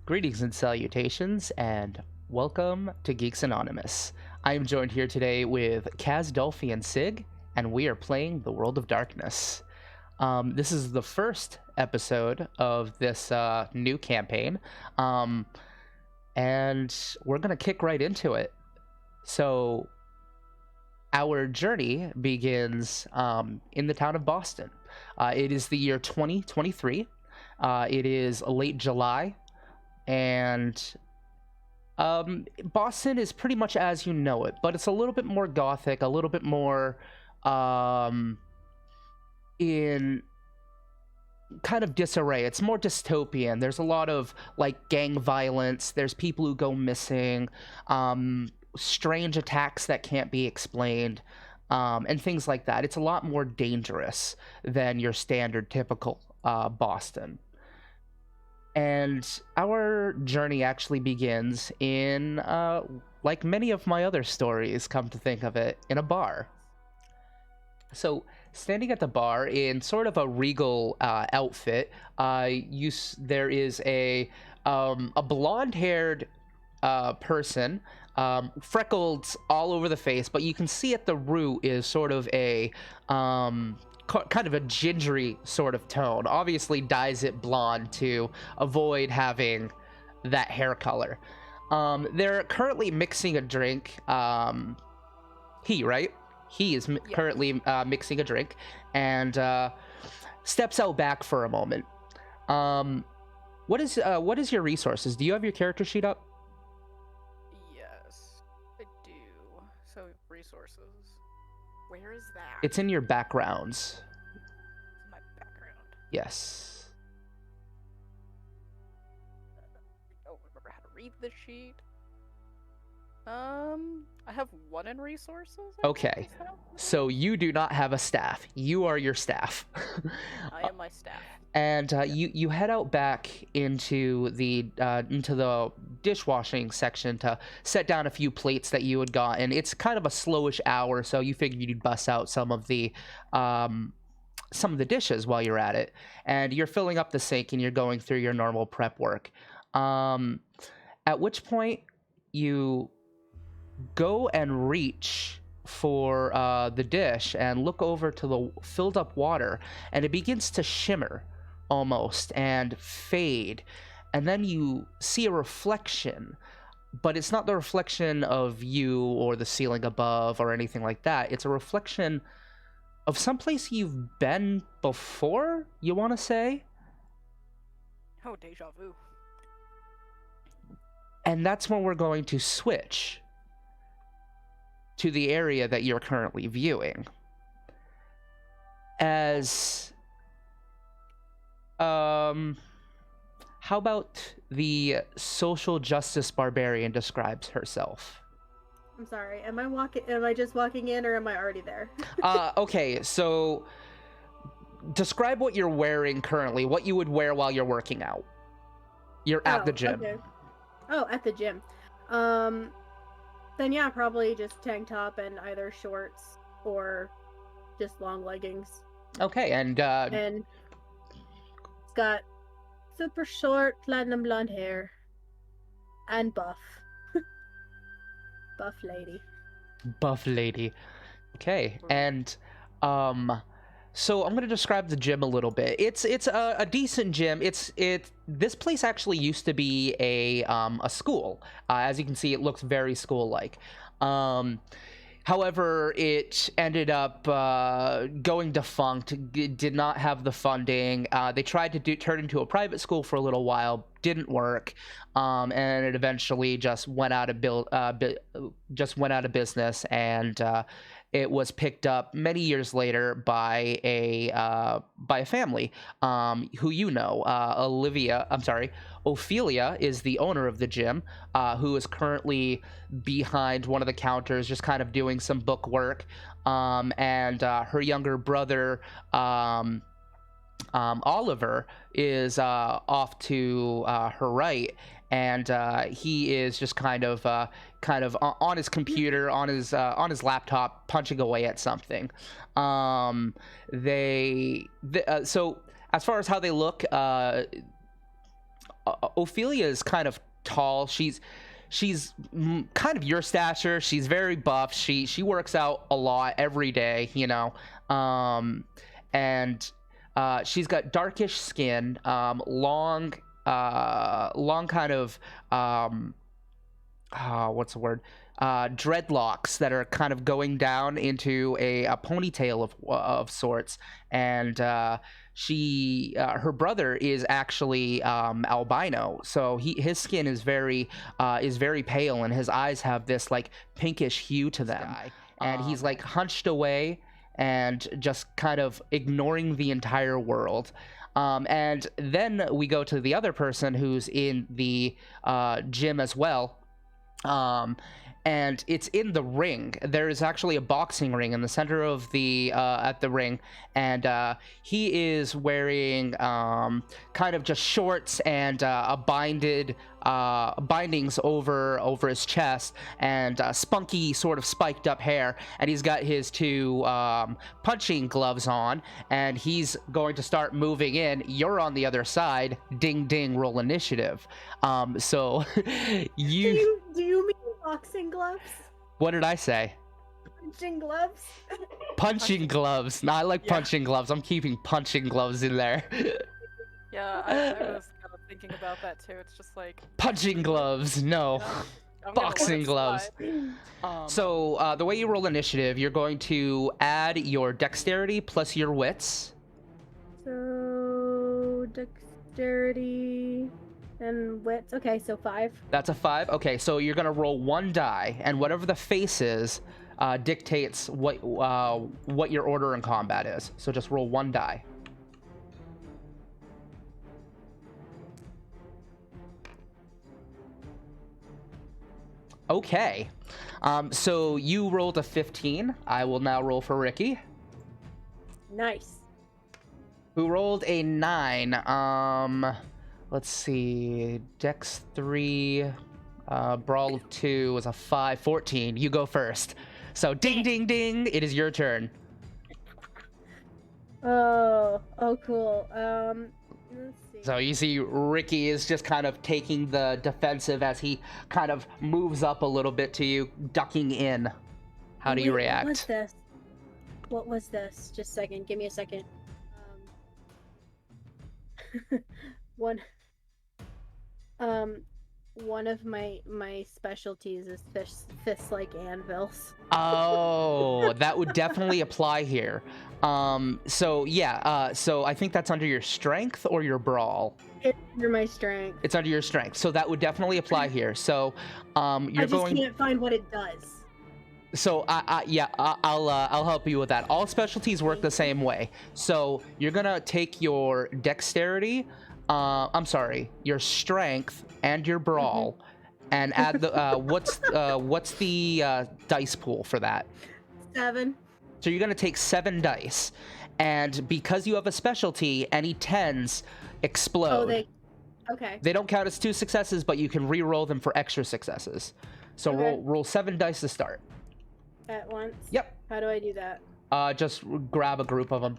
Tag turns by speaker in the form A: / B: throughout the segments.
A: Greetings and salutations, and welcome to Geeks Anonymous. I am joined here today with Kaz, Dolphy, and Sig, and we are playing The World of Darkness. This is the first episode of this new campaign, and we're going to kick right into it. So, our journey begins in the town of Boston. It is the year 2023. It is late July. And Boston is pretty much as you know it, but it's a little bit more gothic, a little bit more in kind of disarray. It's more dystopian. There's a lot of like gang violence. There's people who go missing, strange attacks that can't be explained, and things like that. It's a lot more dangerous than your standard typical Boston. And our journey actually begins in, like many of my other stories, come to think of it, in a bar. So, standing at the bar in sort of a regal outfit, there is a blonde-haired person, freckled all over the face, but you can see at the root is sort of a kind of a gingery sort of tone. Obviously dyes it blonde to avoid having that hair color. They're currently mixing a drink. He is currently mixing a drink and steps out back for a moment. What is your resources? Do you have your character sheet up?
B: Yes, I do. So, resources. Where is that?
A: It's in your backgrounds.
B: It's my background.
A: Yes.
B: I don't remember how to read the sheet. I have one in resources.
A: Okay. So you do not have a staff. You are your staff.
B: I am my staff.
A: And you head out back into the dishwashing section to set down a few plates that you had gotten. It's kind of a slowish hour, so you figured you'd bust out some of the dishes while you're at it. And you're filling up the sink and you're going through your normal prep work. At which point you go and reach for the dish and look over to the filled up water, and it begins to shimmer almost and fade, and then you see a reflection, but it's not the reflection of you or the ceiling above or anything like that. It's a reflection of someplace you've been before, you want to say?
B: Oh, deja vu.
A: And that's when we're going to switch to the area that you're currently viewing. As how about the social justice barbarian describes herself?
C: I'm sorry. Am I just walking in, or am I already there?
A: Okay, so describe what you're wearing currently, what you would wear while you're working out. You're at the gym.
C: Okay. Oh, at the gym. Then yeah, probably just tank top and either shorts or just long leggings.
A: Okay, and
C: it's got super short platinum blonde hair and buff. Buff lady.
A: Okay, and so I'm gonna describe the gym a little bit. It's a decent gym. This place actually used to be a school. As you can see, it looks very school-like. However, it ended up going defunct. Did not have the funding. They tried to turn into a private school for a little while. Didn't work, and it eventually just went out of business. And it was picked up many years later by a family who Ophelia is the owner of the gym, who is currently behind one of the counters, just kind of doing some book work. And her younger brother, Oliver, is off to her right, and he is just kind of on his computer, on his laptop, punching away at something. So as far as how they look, Ophelia is kind of tall. She's kind of your stature. She's very buff. She works out a lot every day, you know. And she's got darkish skin, long kind of what's the word? Dreadlocks that are kind of going down into a ponytail of sorts, and her brother is actually albino, so his skin is very pale, and his eyes have this like pinkish hue to them, and he's like hunched away and just kind of ignoring the entire world. And then we go to the other person who's in the gym as well. And it's in the ring. There is actually a boxing ring in the center of the at the ring, and he is wearing kind of just shorts and a bindings over his chest, and spunky sort of spiked up hair, and he's got his two punching gloves on, and he's going to start moving in. You're on the other side. Ding ding, roll initiative. So you
C: Do you mean boxing gloves?
A: What did I say?
C: Punching gloves?
A: Punching gloves. No, I like punching gloves. I'm keeping punching gloves in there.
B: Yeah, I was kind of thinking about that too. It's just like
A: Punching gloves. No.
B: I'm gonna
A: Boxing
B: let it
A: gloves.
B: slide.
A: So the way you roll initiative, you're going to add your dexterity plus your wits.
C: So dexterity and wits. Okay, so 5.
A: That's a 5. Okay, so you're gonna roll 1 die, and whatever the face is dictates what your order in combat is. So just roll 1 die. Okay, so you rolled a 15. I will now roll for Ricky,
C: Nice.
A: who rolled a 9. Let's see, Dex 3, Brawl of 2 was a 5, 14. You go first. So ding, ding, ding, it is your turn.
C: Oh, cool. Let's see.
A: So you see Ricky is just kind of taking the defensive as he kind of moves up a little bit to you, ducking in. How do you
C: Wait,
A: react?
C: What was this? What was this? Just a second. Give me a second. One of my specialties is fists like anvils.
A: Oh, that would definitely apply here. So yeah, so I think that's under your strength or your brawl.
C: It's under my strength.
A: It's under your strength, so that would definitely apply here. So you're going.
C: Can't find what it does.
A: So I'll help you with that. All specialties work the same way. So you're gonna take your dexterity, your strength and your brawl, and add the what's the dice pool for that?
C: 7.
A: So you're gonna take 7 dice, and because you have a specialty, any 10s explode.
C: Okay.
A: They don't count as 2 successes, but you can re-roll them for extra successes. So
C: Okay.
A: roll 7 dice to start.
C: At once.
A: Yep.
C: How do I do that?
A: Just grab a group of them,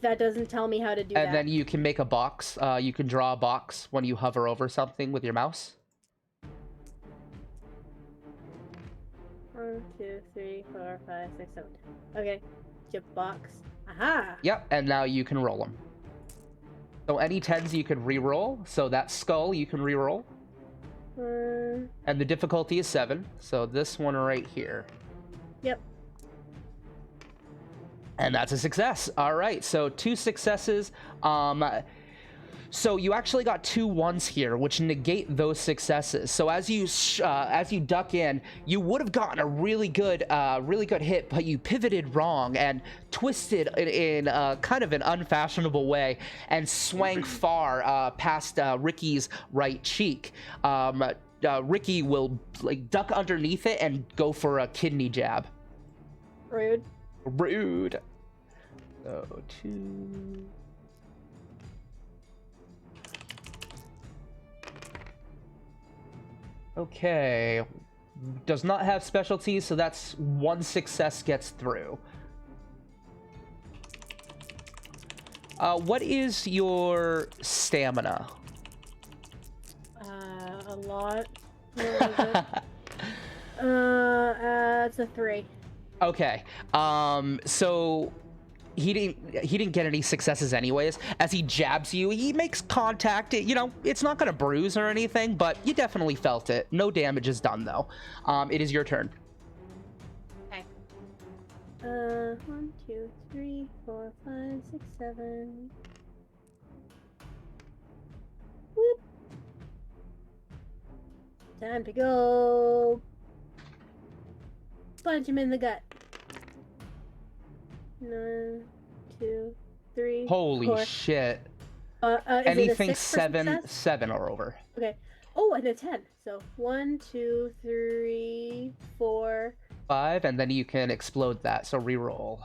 C: That doesn't tell me how to do that.
A: and then you can make a box. You can draw a box when you hover over something with your mouse.
C: 1, 2, 3, 4, 5, 6, 7. Okay. Chip box. Aha!
A: Yep, and now you can roll them. So any 10s you can re-roll. So that skull you can re-roll. And the difficulty is 7. So this one right here.
C: Yep.
A: And that's a success. All right, so 2 successes. So you actually got 2 1s here, which negate those successes. So as you duck in, you would have gotten a really good hit, but you pivoted wrong and twisted in kind of an unfashionable way and swang far past Ricky's right cheek. Ricky will like duck underneath it and go for a kidney jab.
C: Rude.
A: Rude. So 2. Okay. Does not have specialties, so that's 1 success gets through. What is your stamina?
C: A lot. What was it? It's a 3.
A: Okay. So he didn't get any successes anyways. As he jabs you, he makes contact. You know, it's not gonna bruise or anything, but you definitely felt it. No damage is done though. It is your turn.
C: Okay. 1, 2, 3, 4, 5, 6, 7. Whoop. Time to go. Punch him in the gut. 1, 2, 3.
A: Holy
C: 4.
A: shit.
C: Is it a
A: Anything
C: 6 for success?
A: 7 or over.
C: Okay. Oh, and a 10. So 1, 2, 3, 4.
A: 5, and then you can explode that. So reroll.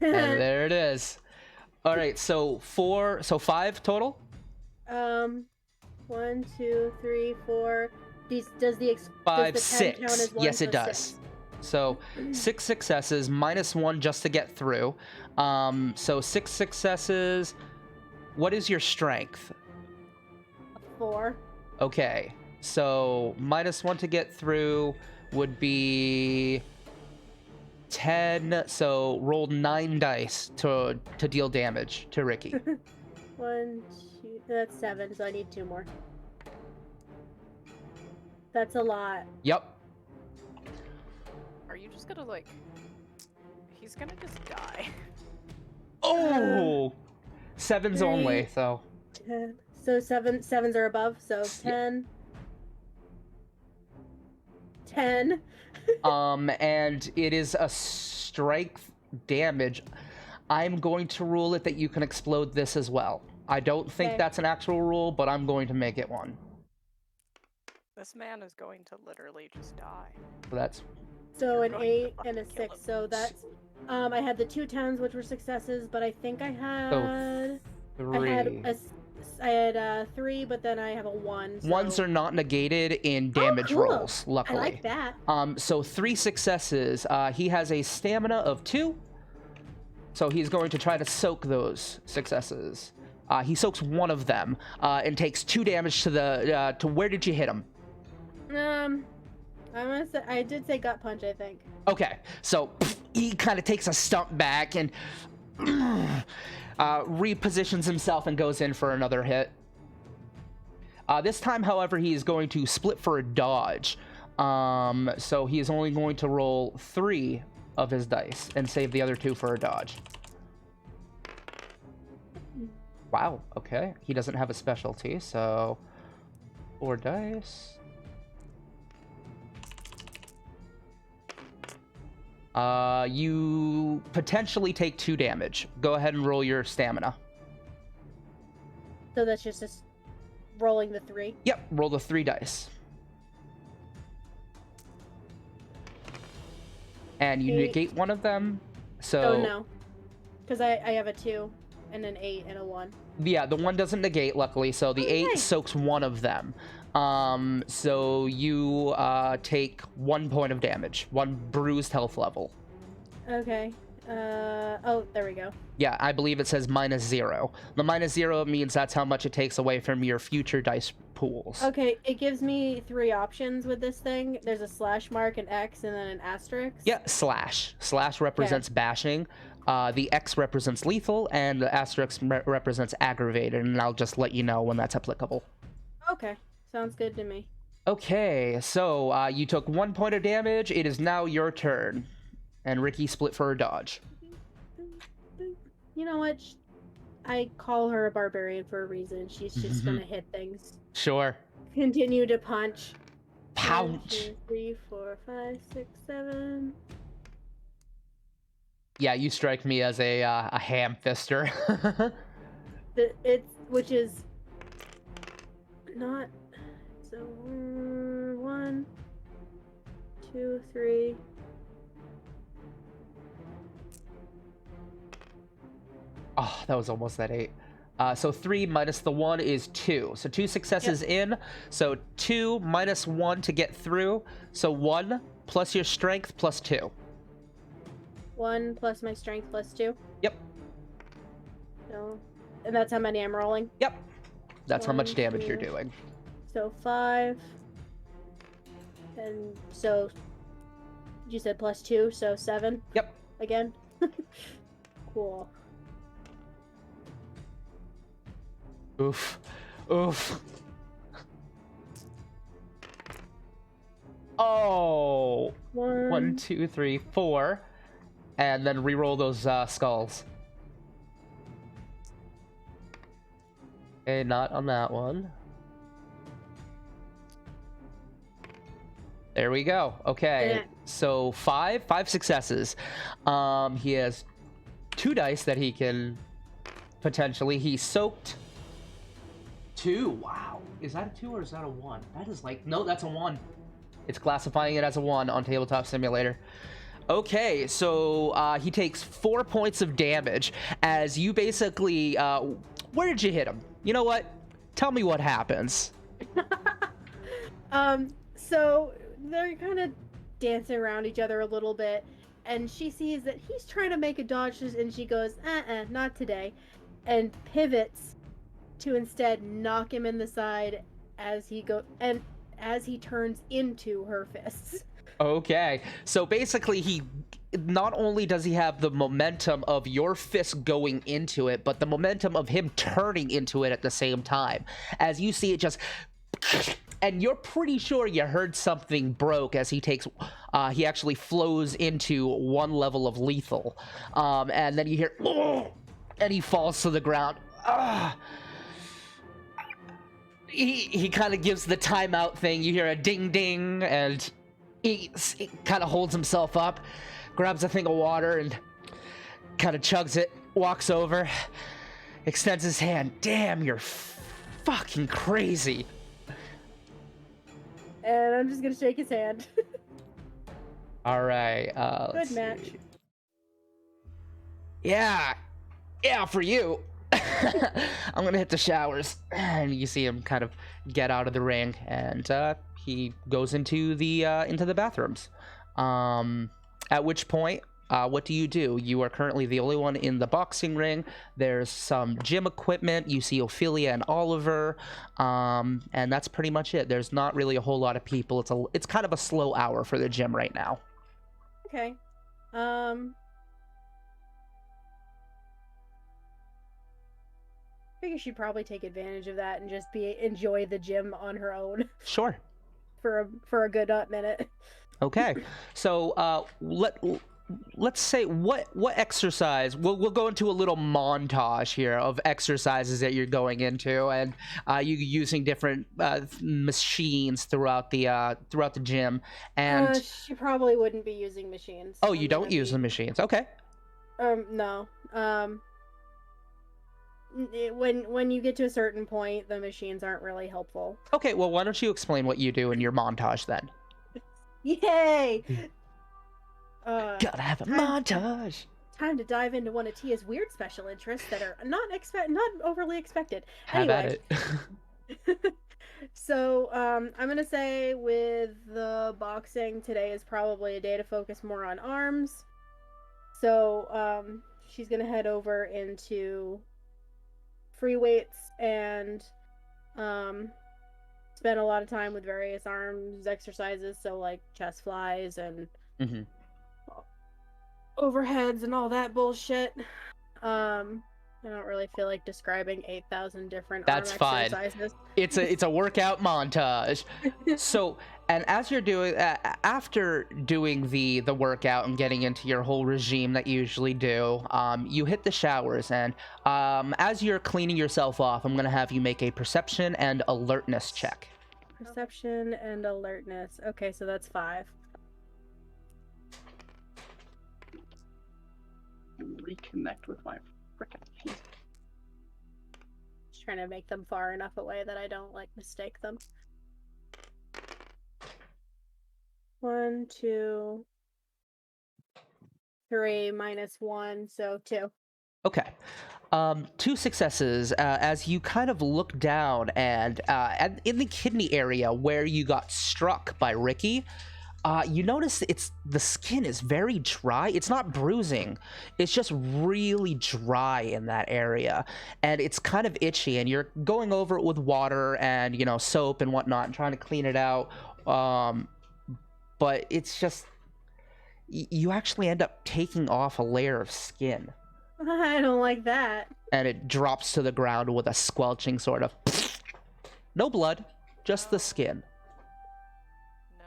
A: And there it is. All right. So 5 total.
C: 1, 2, 3, 4. Does the
A: 5,
C: does the 10 count
A: 6.
C: as 1?
A: Yes, it
C: So
A: does.
C: 6.
A: So 6 successes, -1 just to get through. So 6 successes. What is your strength?
C: 4.
A: Okay. So -1 to get through would be 10. So roll 9 dice to deal damage to Ricky.
C: 1, 2. That's 7. So I need 2 more. That's a lot.
A: Yep.
B: Are you just gonna like? He's gonna just die.
A: Oh, 7s only.
C: 3.
A: So
C: 10. So 7s are above. So 10. 10.
A: and it is a strength damage. I'm going to rule it that you can explode this as well. I don't think
C: Okay.
A: that's an actual rule, but I'm going to make it one.
B: This man is going to literally just die.
A: So that's
C: So
B: You're
C: an
B: going to
C: 8 and a
B: fucking kill
C: 6.
B: him.
C: So that's. I had the 2 10s, which were successes, but I think I had. I
A: 3.
C: had 3, but then I have a 1. So...
A: Ones are not negated in damage
C: cool.
A: rolls,
C: I
A: luckily.
C: like that.
A: So 3 successes. He has a stamina of 2. So he's going to try to soak those successes. He soaks one of them and takes 2 damage to the. To where did you hit him?
C: I did say gut punch, I think.
A: Okay, so he kind of takes a stump back and repositions himself and goes in for another hit. This time, however, he is going to split for a dodge. So he is only going to roll 3 of his dice and save the other 2 for a dodge. Wow, okay. He doesn't have a specialty, so 4 dice. You potentially take 2 damage. Go ahead and roll your stamina.
C: So that's just rolling the 3.
A: Yep, roll the 3 dice. And you
C: 8.
A: negate one of them. So
C: Oh, no. Because I have a 2 and an 8 and a 1.
A: yeah, the 1 doesn't negate, luckily. So the 8
C: nice.
A: soaks one of them. So you take 1 point of damage, 1 bruised health level.
C: Okay. Oh, there we go.
A: Yeah, I believe it says -0. The -0 means that's how much it takes away from your future dice pools.
C: Okay, it gives me 3 options with this thing. There's a slash mark, an X, and then an asterisk.
A: Yeah, slash. Slash represents bashing. The X represents lethal, and the asterisk represents aggravated, and I'll just let you know when that's applicable.
C: Okay, sounds good to me.
A: Okay, so you took 1 point of damage. It is now your turn. And Ricky split for a dodge.
C: You know what? I call her a barbarian for a reason. She's just gonna hit things.
A: Sure.
C: Continue to punch. 1,
A: Pouch.
C: 2, 3, 4, 5, 6, 7.
A: Yeah, you strike me as a ham fister.
C: Which is not. So 1, 2, 3.
A: Oh, that was almost that 8. So 3 minus the 1 is 2. So 2 successes in. So 2 minus 1 to get through. So 1 plus your strength plus 2.
C: 1 plus my strength plus 2.
A: Yep.
C: No. And that's how many I'm rolling.
A: Yep. That's how much
C: 1,
A: damage you're
C: 2.
A: doing.
C: So 5. And so you said +2, so 7.
A: Yep.
C: Again. Cool.
A: Oof. Oof. Oh. 1, 2, 3, 4. And then re-roll those skulls. Okay, not on that one. There we go. Okay,
C: Yeah.
A: so five successes. He has 2 dice that he can potentially. He soaked 2. Wow, is that a 2 or is that a 1? That is like, no, that's a 1. It's classifying it as a 1 on Tabletop Simulator. Okay, so he takes 4 points of damage as you basically. Where did you hit him? You know what? Tell me what happens.
C: So they're kind of dancing around each other a little bit, and she sees that he's trying to make a dodge, and she goes, not today, and pivots to instead knock him in the side as he turns into her fists.
A: Okay, so basically he not only does he have the momentum of your fist going into it, but the momentum of him turning into it at the same time. As you see it just, and you're pretty sure you heard something broke as he takes, he actually flows into 1 level of lethal. And then you hear, and he falls to the ground. He kind of gives the timeout thing. You hear a ding ding, and he kind of holds himself up, grabs a thing of water, and kind of chugs it, walks over, extends his hand. Damn, you're fucking crazy.
C: And I'm just gonna shake his hand.
A: All right.
C: Good match.
A: Yeah, for you. I'm gonna hit the showers, and you see him kind of get out of the ring, and he goes into the bathrooms. At which point, what do? You are currently the only one in the boxing ring. There's some gym equipment. You see Ophelia and Oliver, and that's pretty much it. There's not really a whole lot of people. It's kind of a slow hour for the gym right now.
C: Okay. I figure she'd probably take advantage of that and just enjoy the gym on her own
A: Sure.
C: for a good minute.
A: Okay, so let's say what exercise. We'll go into a little montage here of exercises that you're going into, and you using different machines throughout the gym. And
C: She probably wouldn't be using machines.
A: oh, you don't use the machines? Okay.
C: No. When you get to a certain point, the machines aren't really helpful.
A: Okay, well, why don't you explain what you do in your montage then?
C: Yay!
A: Gotta have a montage.
C: Time to dive into one of Tia's weird special interests that are not overly expected.
A: Have at
C: Anyway.
A: it.
C: So, I'm gonna say with the boxing, today is probably a day to focus more on arms. So, she's gonna head over into free weights and spend a lot of time with various arms exercises, so like chest flies and overheads and all that bullshit. I don't really feel like describing 8,000 different
A: That's
C: arm
A: fine.
C: exercises.
A: It's a workout montage. So, and as you're doing after doing the workout and getting into your whole regime that you usually do, you hit the showers, and as you're cleaning yourself off, I'm gonna have you make a perception and alertness check.
C: Perception and alertness. Okay, so that's 5.
D: Reconnect with my frickin' feet.
C: Just trying to make them far enough away that I don't mistake them. 1, 2, 3 minus 1, so 2.
A: Okay. 2 successes as you kind of look down and in the kidney area where you got struck by Ricky, You notice the skin is very dry. It's not bruising. It's just really dry in that area, and it's kind of itchy. And you're going over it with water and soap and whatnot, and trying to clean it out. But it's just you actually end up taking off a layer of skin,
C: I don't like that.
A: and it drops to the ground with a squelching sort of. No blood, just the skin.
B: No,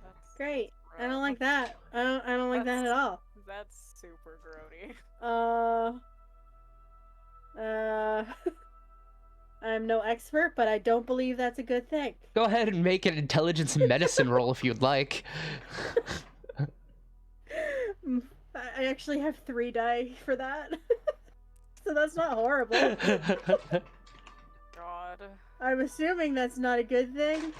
B: that's
C: Great. I don't
B: gross.
C: like that. I don't like that at all.
B: That's super grody.
C: I'm no expert, but I don't believe that's a good thing.
A: Go ahead and make an intelligence medicine roll if you'd like.
C: I actually have 3 die for that. So that's not horrible.
B: God.
C: I'm assuming that's not a good thing.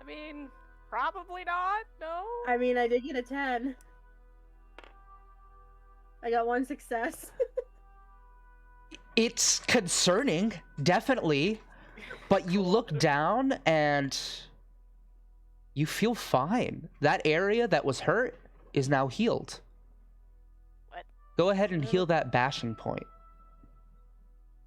B: I mean, probably not. No.
C: I mean, I did get a 10. I got 1 success.
A: It's concerning, definitely, but you look down and you feel fine. That area that was hurt is now healed.
B: What?
A: Go ahead and heal that bashing point.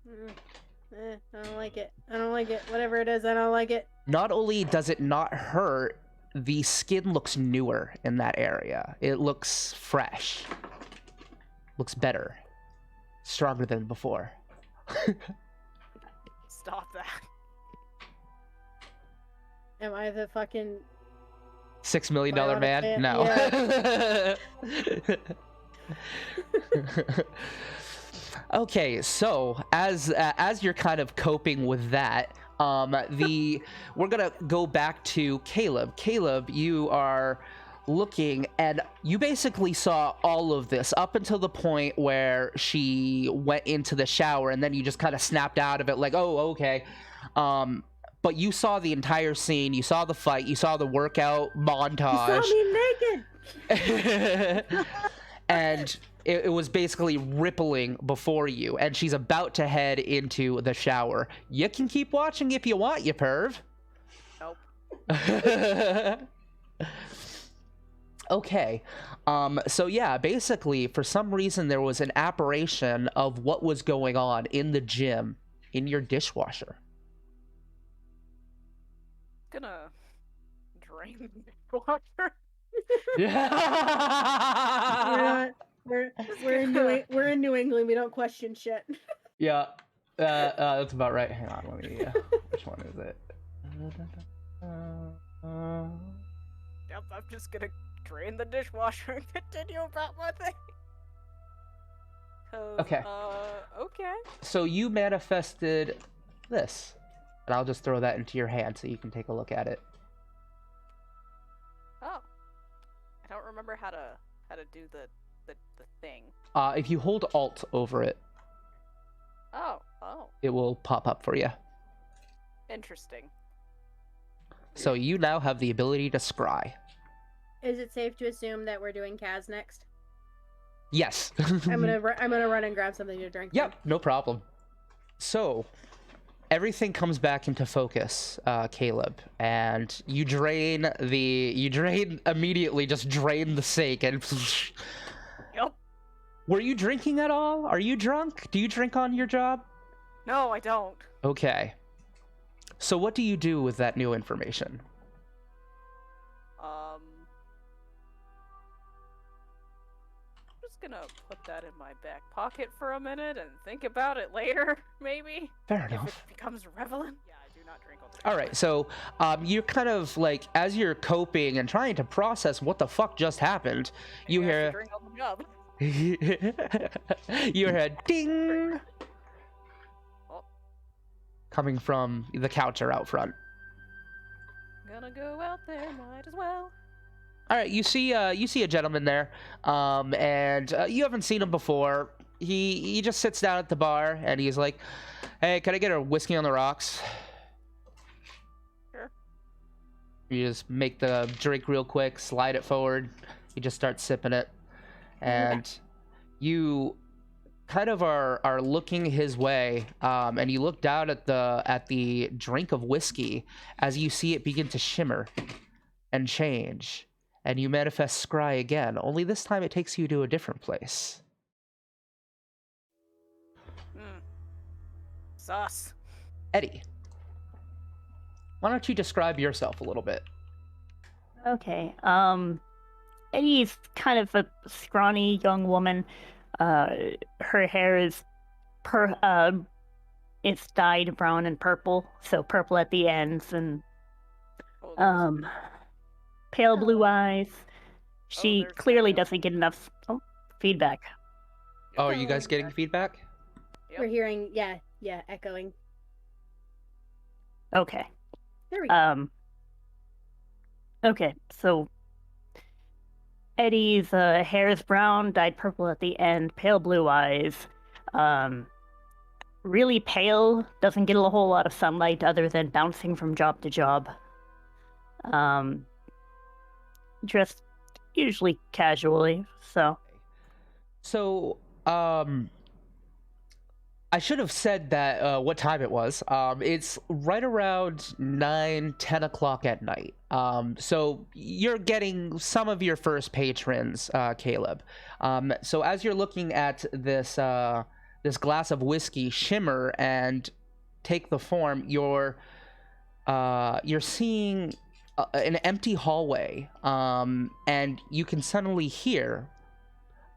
C: I don't like it. I don't like it. Whatever it is, I don't like it.
A: Not only does it not hurt, the skin looks newer in that area. It looks fresh. Looks better. Stronger than before.
B: Stop that.
C: Am I the fucking...
A: $6 million
C: Bionic
A: man?
C: Man,
A: No. Okay, so as you're kind of coping with that, we're gonna go back to Caleb. Caleb, you are looking, and you basically saw all of this up until the point where she went into the shower, and then you just kind of snapped out of it, like, oh, okay. But you saw the entire scene. You saw the fight. You saw the workout montage.
C: You saw me naked!
A: And it was basically rippling before you, and she's about to head into the shower. You can keep watching if you want, you perv.
B: Nope.
A: Okay. So yeah, basically, for some reason, there was an apparition of what was going on in the gym in your dishwasher.
B: Gonna drain the dishwasher.
C: We're in New England. We don't question shit.
A: Yeah, that's about right. Hang on, let me. Which one is it?
B: Yep, I'm just gonna drain the dishwasher and continue about my thing. 'Cause,
A: Okay.
B: Okay.
A: So you manifested this, and I'll just throw that into your hand so you can take a look at it.
B: Oh. I don't remember how to do the thing.
A: If you hold Alt over it,
B: Oh.
A: it will pop up for you.
B: Interesting.
A: So you now have the ability to scry.
C: Is it safe to assume that we're doing Kaz next?
A: Yes.
C: I'm gonna run and grab something to drink.
A: Yep, no problem. So, everything comes back into focus, Caleb, and you immediately just drain the sink and...
B: Yep.
A: Were you drinking at all? Are you drunk? Do you drink on your job?
B: No, I don't.
A: Okay. So what do you do with that new information?
B: I'm just gonna put that in my back pocket for a minute and think about it later, maybe?
A: Fair
B: If
A: enough.
B: it becomes relevant? Yeah, I do not drink on the
A: All right, so you're kind of like, as you're coping and trying to process what the fuck just happened, you
B: Maybe I
A: hear...
B: should drink on the job.
A: you hear a ding
B: Oh.
A: coming from the counter out front.
B: Gonna go out there, might as well.
A: All right, you see a gentleman there, and you haven't seen him before. He just sits down at the bar and he's like, "Hey, can I get a whiskey on the rocks?"
B: Sure.
A: You just make the drink real quick, slide it forward. You just start sipping it, and you kind of are looking his way, and you look down at the drink of whiskey as you see it begin to shimmer and change, and you manifest Scry again, only this time it takes you to a different place.
B: Hmm. Sus.
A: Eddie, why don't you describe yourself a little bit?
E: Okay. Eddie's kind of a scrawny young woman. Her hair is it's dyed brown and purple, so purple at the ends, and
B: Oh, there's-
E: pale blue eyes. She
B: there's
E: clearly
B: Echo.
E: doesn't get enough feedback.
A: Oh, are you guys getting feedback?
B: Yep.
C: We're hearing, yeah, echoing.
E: Okay.
C: There we go.
E: Okay, so Eddie's hair is brown, dyed purple at the end, pale blue eyes. Really pale, doesn't get a whole lot of sunlight other than bouncing from job to job. Dressed usually casually, so.
A: So, I should have said that what time it was. It's right around 9, 10 o'clock at night. So you're getting some of your first patrons, Caleb. So as you're looking at this this glass of whiskey shimmer and take the form, you're seeing an empty hallway, and you can suddenly hear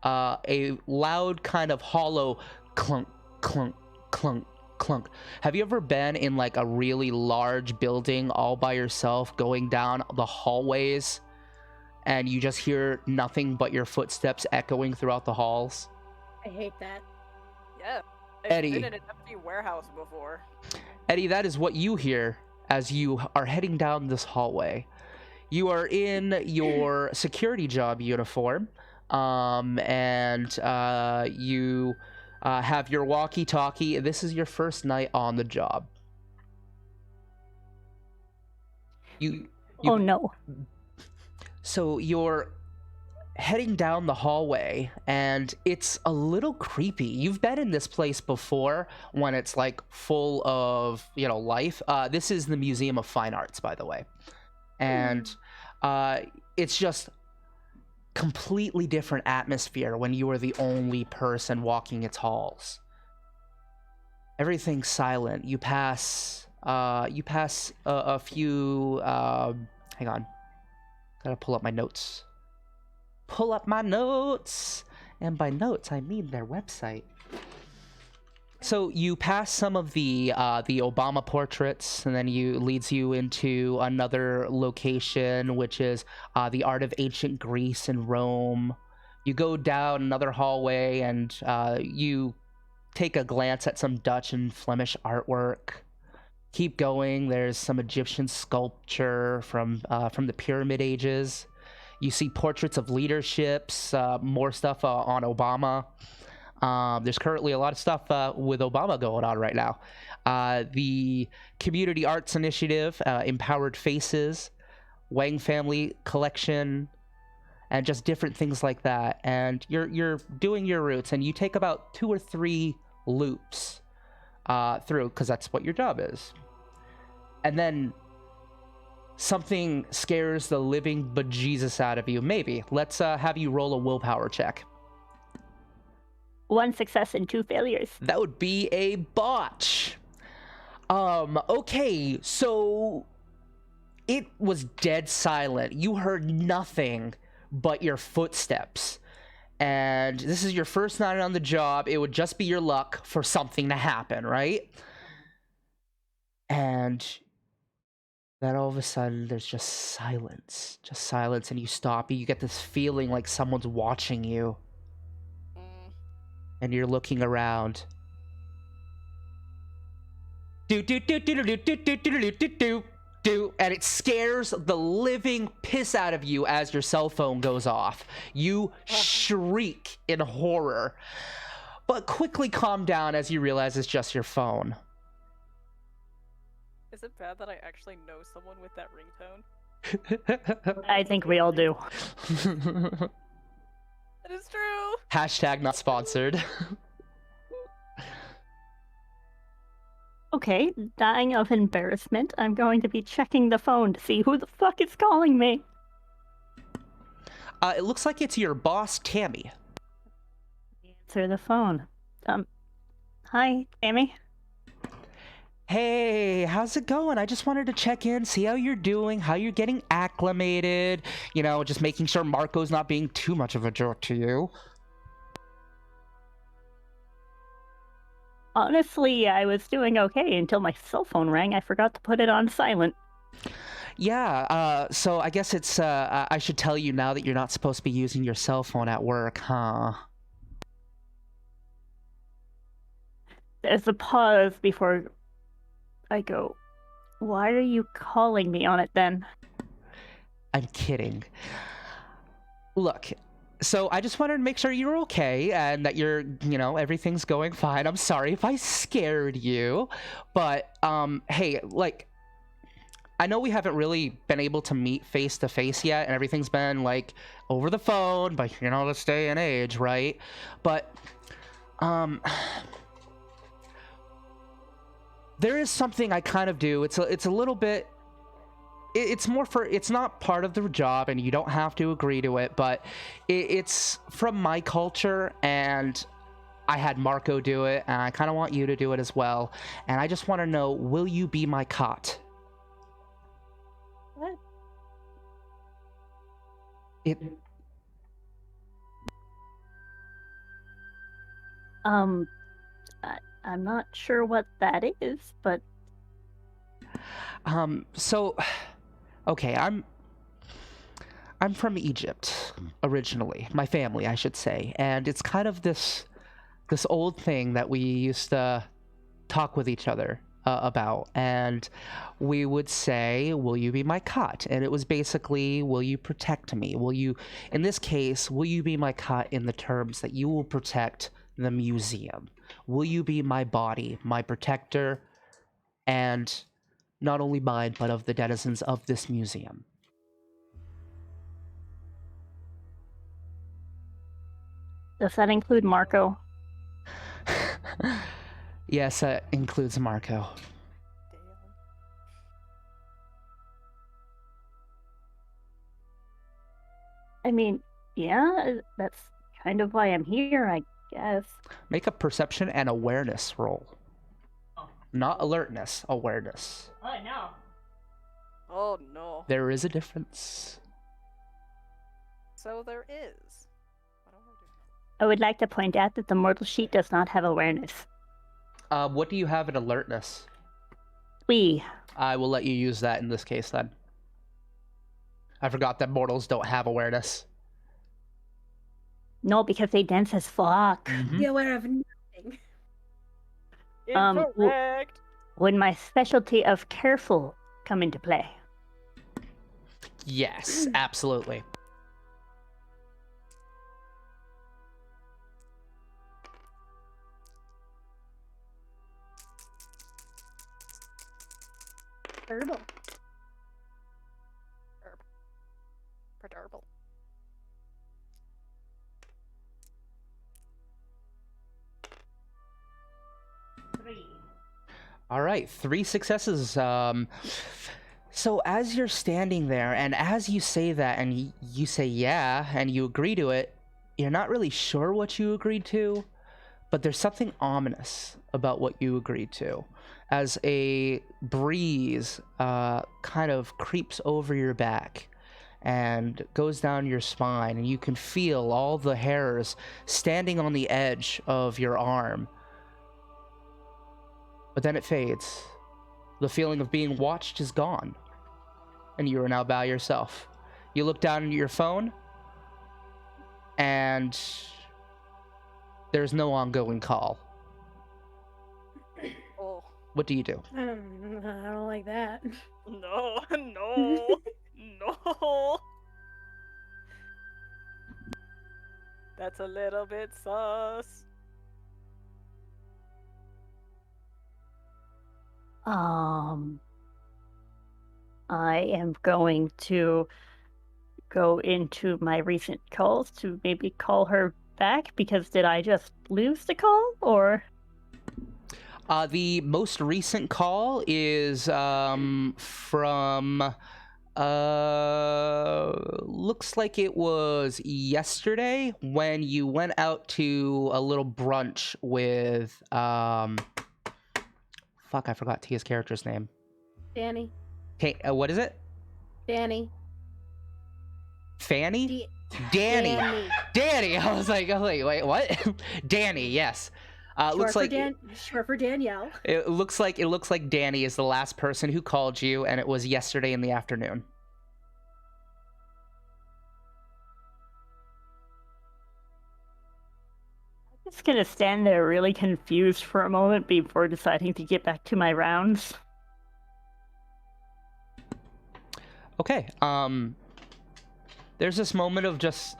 A: a loud kind of hollow clunk, clunk, clunk, clunk. Have you ever been in like a really large building all by yourself going down the hallways and you just hear nothing but your footsteps echoing throughout the halls?
C: I hate that.
B: Yeah. I've
A: Eddie.
B: been in an empty warehouse before.
A: Eddie, that is what you hear as you are heading down this hallway. You are in your security job uniform, and you have your walkie-talkie. This is your first night on the job. You
E: Oh no.
A: So you're heading down the hallway, and it's a little creepy. You've been in this place before when it's like full of, life. This is the Museum of Fine Arts, by the way. And it's just completely different atmosphere when you are the only person walking its halls. Everything's silent. You pass a few hang on. Gotta pull up my notes. Pull up my notes. And by notes, I mean their website. So you pass some of the Obama portraits, and then leads you into another location, which is the Art of Ancient Greece and Rome. You go down another hallway, and you take a glance at some Dutch and Flemish artwork. Keep going. There's some Egyptian sculpture from the Pyramid Ages. You see portraits of leaderships, more stuff on Obama. There's currently a lot of stuff with Obama going on right now. The Community Arts Initiative, Empowered Faces, Wang Family Collection, and just different things like that. And you're doing your routes, and you take about 2 or 3 loops through, because that's what your job is. And then something scares the living bejesus out of you. Maybe. Let's have you roll a willpower check.
E: 1 success and 2 failures.
A: That would be a botch. Okay, so it was dead silent. You heard nothing but your footsteps. And this is your first night on the job. It would just be your luck for something to happen, right? And then all of a sudden, there's just silence. Just silence, and you stop. You get this feeling like someone's watching you. And you're looking around. And it scares the living piss out of you as your cell phone goes off. You shriek in horror, but quickly calm down as you realize it's just your phone.
B: Is it bad that I actually know someone with that ringtone?
E: I think we all do.
B: That is true.
A: Hashtag not sponsored.
E: Okay, dying of embarrassment, I'm going to be checking the phone to see who the fuck is calling me.
A: It looks like it's your boss, Tammy.
E: Answer the phone. Hi, Tammy.
A: Hey, how's it going? I just wanted to check in, see how you're doing, how you're getting acclimated, you know, just making sure Marco's not being too much of a jerk to you.
E: Honestly, I was doing okay until my cell phone rang. I forgot to put it on silent.
A: Yeah, so I guess it's, I should tell you now that you're not supposed to be using your cell phone at work, huh?
E: There's a pause before I go, why are you calling me on it then?
A: I'm kidding. Look, so I just wanted to make sure you're okay and that you're, you know, everything's going fine. I'm sorry if I scared you, but, hey, like, I know we haven't really been able to meet face to face yet, and everything's been, like, over the phone, but, you know, this day and age, right? But, there is something I kind of do. It's a little bit... It's more for... It's not part of the job, and you don't have to agree to it, but it's from my culture, and I had Marco do it, and I kind of want you to do it as well. And I just want to know, will you be my cot?
C: What?
E: I'm not sure what that is, but
A: So, okay, I'm from Egypt originally, my family, I should say, and it's kind of this old thing that we used to talk with each other about, and we would say, will you be my cot? And it was basically, will you protect me? Will you, in this case, will you be my cot in the terms that you will protect the museum? Will you be my body, my protector, and not only mine, but of the denizens of this museum?
E: does that include Marco?
A: Yes, that includes Marco.
E: I mean, yeah, that's kind of why I'm here, I guess.
A: Make a perception and awareness roll. Not alertness, awareness.
E: Oh, no.
B: Oh no.
A: There is a difference.
B: So there is. What do I do?
E: I would like to point out that the mortal sheet does not have awareness.
A: What do you have in alertness?
E: 3.
A: I will let you use that in this case then. I forgot that mortals don't have awareness.
E: No, because they dense as fuck.
C: Be aware of nothing.
B: Incorrect.
E: Would my specialty of careful come into play?
A: Yes, absolutely.
C: Herbal.
B: Perturbal.
A: All right, 3 successes. So as you're standing there, and as you say that, and you say yeah, and you agree to it, you're not really sure what you agreed to, but there's something ominous about what you agreed to. As a breeze kind of creeps over your back and goes down your spine, and you can feel all the hairs standing on the edge of your arm. But then it fades. The feeling of being watched is gone, and you are now by yourself. You look down at your phone, and there's no ongoing call.
B: Oh
A: What do you do?
C: I don't like that.
B: no, no, no. That's a little bit sus.
E: I am going to go into my recent calls to maybe call her back, because did I just lose the call, or?
A: The most recent call is from looks like it was yesterday when you went out to a little brunch with fuck, I forgot Tia's character's name.
C: Danny.
A: Okay, what is it?
C: Danny.
A: Fanny?
C: D-
A: Danny.
C: Danny.
A: Danny. I was like, wait, what? Danny, yes. Looks like
C: Short for Danielle.
A: it looks like Danny is the last person who called you, and it was yesterday in the afternoon.
E: I'm just gonna stand there really confused for a moment before deciding to get back to my rounds.
A: Okay. There's this moment of just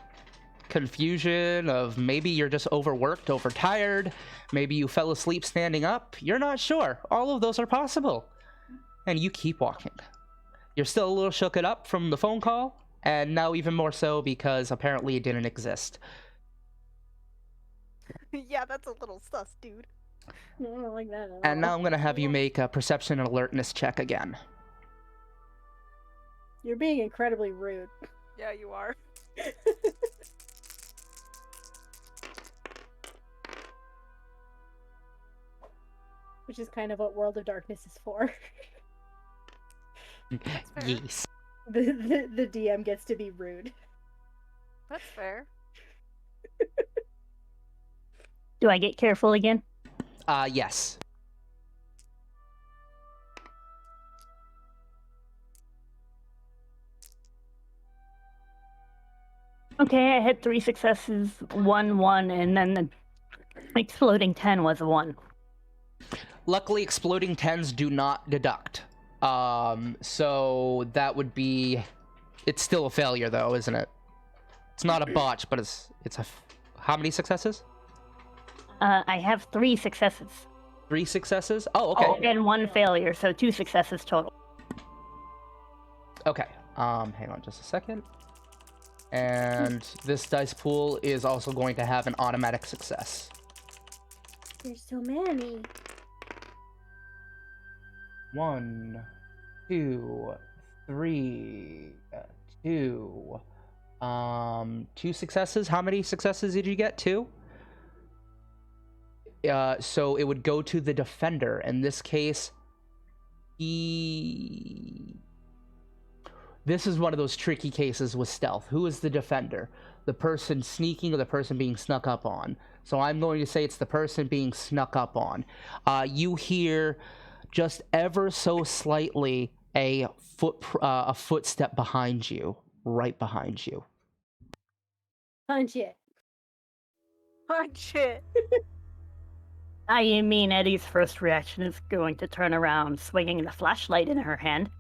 A: confusion of maybe you're just overworked, overtired, maybe you fell asleep standing up. You're not sure. All of those are possible. And you keep walking. You're still a little shook up from the phone call, and now even more so because apparently it didn't exist.
B: Yeah, that's a little sus, dude.
C: I don't like that at all.
A: And now I'm going to have you make a perception and alertness check again.
C: You're being incredibly rude.
B: Yeah, you are.
C: Which is kind of what World of Darkness is for.
B: fair.
A: Yes.
C: The DM gets to be rude.
B: That's fair.
E: Do I get careful again?
A: Yes.
E: Okay, I had 3 successes, 1, and then the exploding 10 was a 1.
A: Luckily, exploding 10s do not deduct. So that would be... It's still a failure, though, isn't it? It's not a botch, but it's a... How many successes?
E: I have 3 successes.
A: 3 successes? Oh, okay.
E: Oh, and 1 failure, so 2 successes total.
A: Okay. Hang on just a second. And this dice pool is also going to have an automatic success.
C: There's so many.
A: 1, 2, 3, 2. 2 successes. How many successes did you get? 2? So it would go to the defender. In this case, this is one of those tricky cases with stealth. Who is the defender? The person sneaking or the person being snuck up on? So I'm going to say it's the person being snuck up on. You hear just ever so slightly a footstep behind you, right behind you.
C: Punch it.
B: Punch it.
E: I mean, Eddie's first reaction is going to turn around, swinging the flashlight in her hand.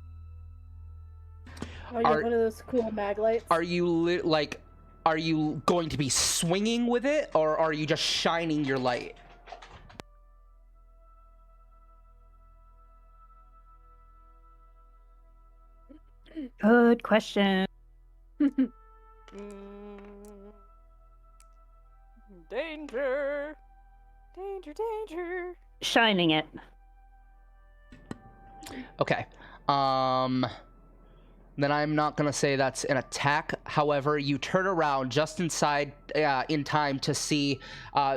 C: Oh, you have one of those cool mag lights?
A: Are you are you going to be swinging with it, or are you just shining your light?
E: Good question.
B: Danger. Danger, danger.
E: Shining it.
A: Okay. Then I'm not gonna say that's an attack. However, you turn around just in time to see.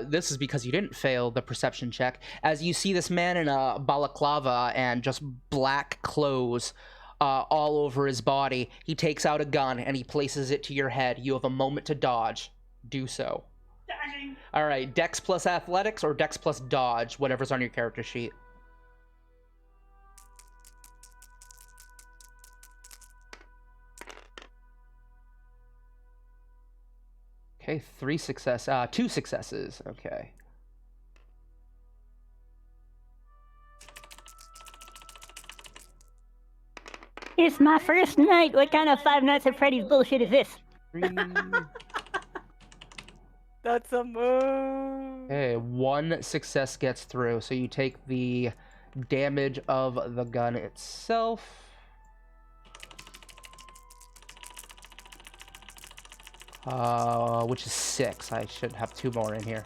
A: This is because you didn't fail the perception check. As you see this man in a balaclava and just black clothes all over his body, he takes out a gun and he places it to your head. You have a moment to dodge. Do so.
E: Dodging.
A: All right, Dex plus Athletics or Dex plus Dodge, whatever's on your character sheet. Okay, 2 successes. Okay.
E: It's my first night. What kind of Five Nights at Freddy's bullshit is this?
A: 3.
B: That's a move.
A: Okay, 1 success gets through, so you take the damage of the gun itself. Which is 6. I should have 2 more in here.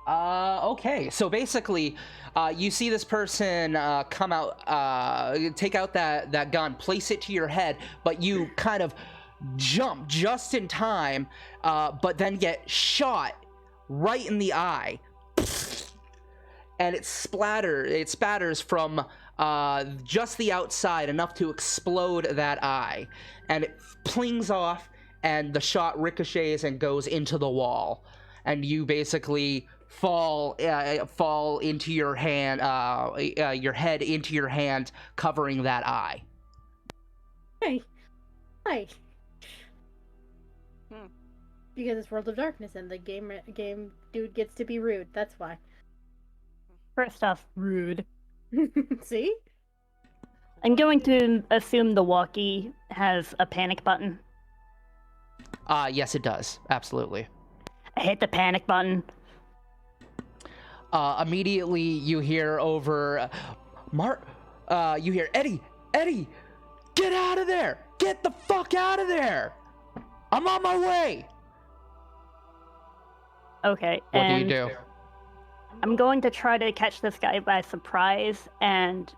A: Okay. So basically, you see this person come out, take out that gun, place it to your head, but you kind of jump just in time, but then get shot right in the eye, and it spatters from just the outside enough to explode that eye, and it plings off, and the shot ricochets and goes into the wall, and you basically fall into your hand, your head into your hand, covering that eye.
C: Hey. Hi.
B: Hmm.
C: Because it's World of Darkness and the game dude gets to be rude. That's why.
E: First off, rude.
C: See?
E: I'm going to assume the walkie has a panic button.
A: Yes, it does. Absolutely.
E: I hit the panic button.
A: Immediately you hear over you hear Eddie, get out of there, get the fuck out of there, I'm on my way.
E: Okay,
A: What
E: and
A: do you do?
E: I'm going to try to catch this guy by surprise and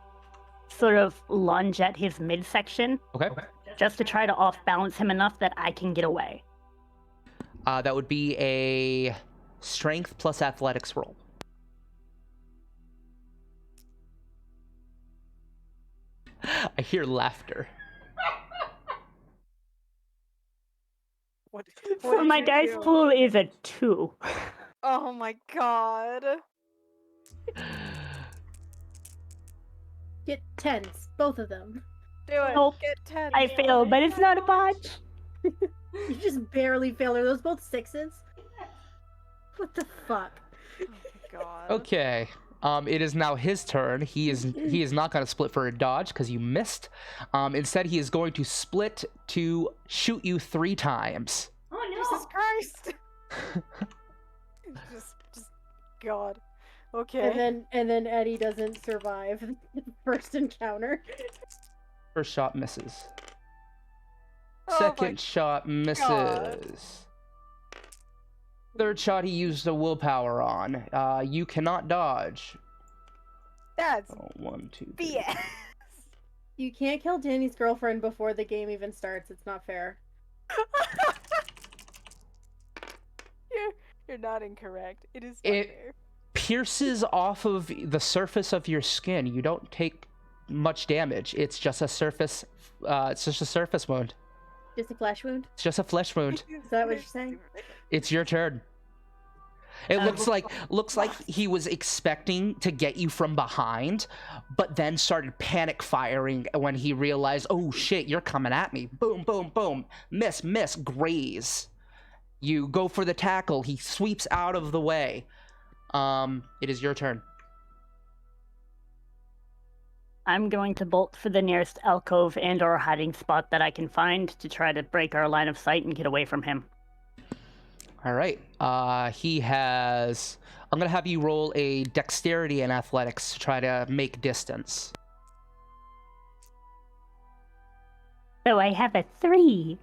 E: sort of lunge at his midsection,
A: Okay.
E: just to try to off-balance him enough that I can get away.
A: That would be a strength plus athletics roll. I hear laughter.
B: What
E: So
B: did
E: my
B: you
E: dice
B: do?
E: pool is a 2.
B: Oh my god.
C: Get tens, both of them.
B: Do it.
E: Nope.
B: Get 10.
E: I failed, but it's not a botch.
C: You just barely failed. Are those both sixes? What the fuck?
B: Oh my god.
A: Okay. It is now his turn. He is not going to split for a dodge because you missed. Instead, he is going to split to shoot you 3 times.
B: Jesus Christ. just God. Okay.
C: And then Eddie doesn't survive the first encounter.
A: First shot misses.
B: Oh my
A: Second shot misses.
B: God.
A: Third shot he used a willpower on. You cannot dodge.
B: That's
A: Oh, 1, 2, 3.
B: BS.
C: You can't kill Danny's girlfriend before the game even starts. It's not fair.
B: You're not incorrect. It is
A: It-
B: not fair.
A: Pierces off of the surface of your skin. You don't take much damage. It's just a surface. It's just a surface wound.
C: Just a flesh wound?
A: It's just a flesh wound.
C: Is that what you're saying?
A: It's your turn. It looks like he was expecting to get you from behind, but then started panic firing when he realized, oh shit, you're coming at me. Boom, boom, boom. Miss, graze. You go for the tackle. He sweeps out of the way. It is your turn.
E: I'm going to bolt for the nearest alcove and or hiding spot that I can find to try to break our line of sight and get away from him.
A: All right. He has. I'm gonna have you roll a dexterity and athletics to try to make distance.
E: So I have a 3.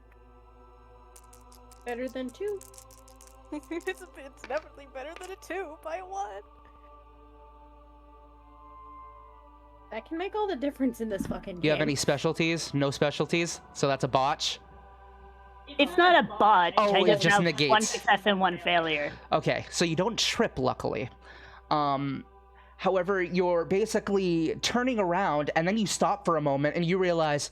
C: Better than 2.
B: it's definitely better than a 2 by 1.
C: That can make all the difference in this fucking game.
A: Do you have any specialties? No specialties. So that's a botch.
E: It's not a botch.
A: Oh,
E: I
A: it
E: just
A: just
E: have
A: negates.
E: 1 success and 1 failure.
A: Okay, so you don't trip, luckily. However, you're basically turning around, and then you stop for a moment, and you realize,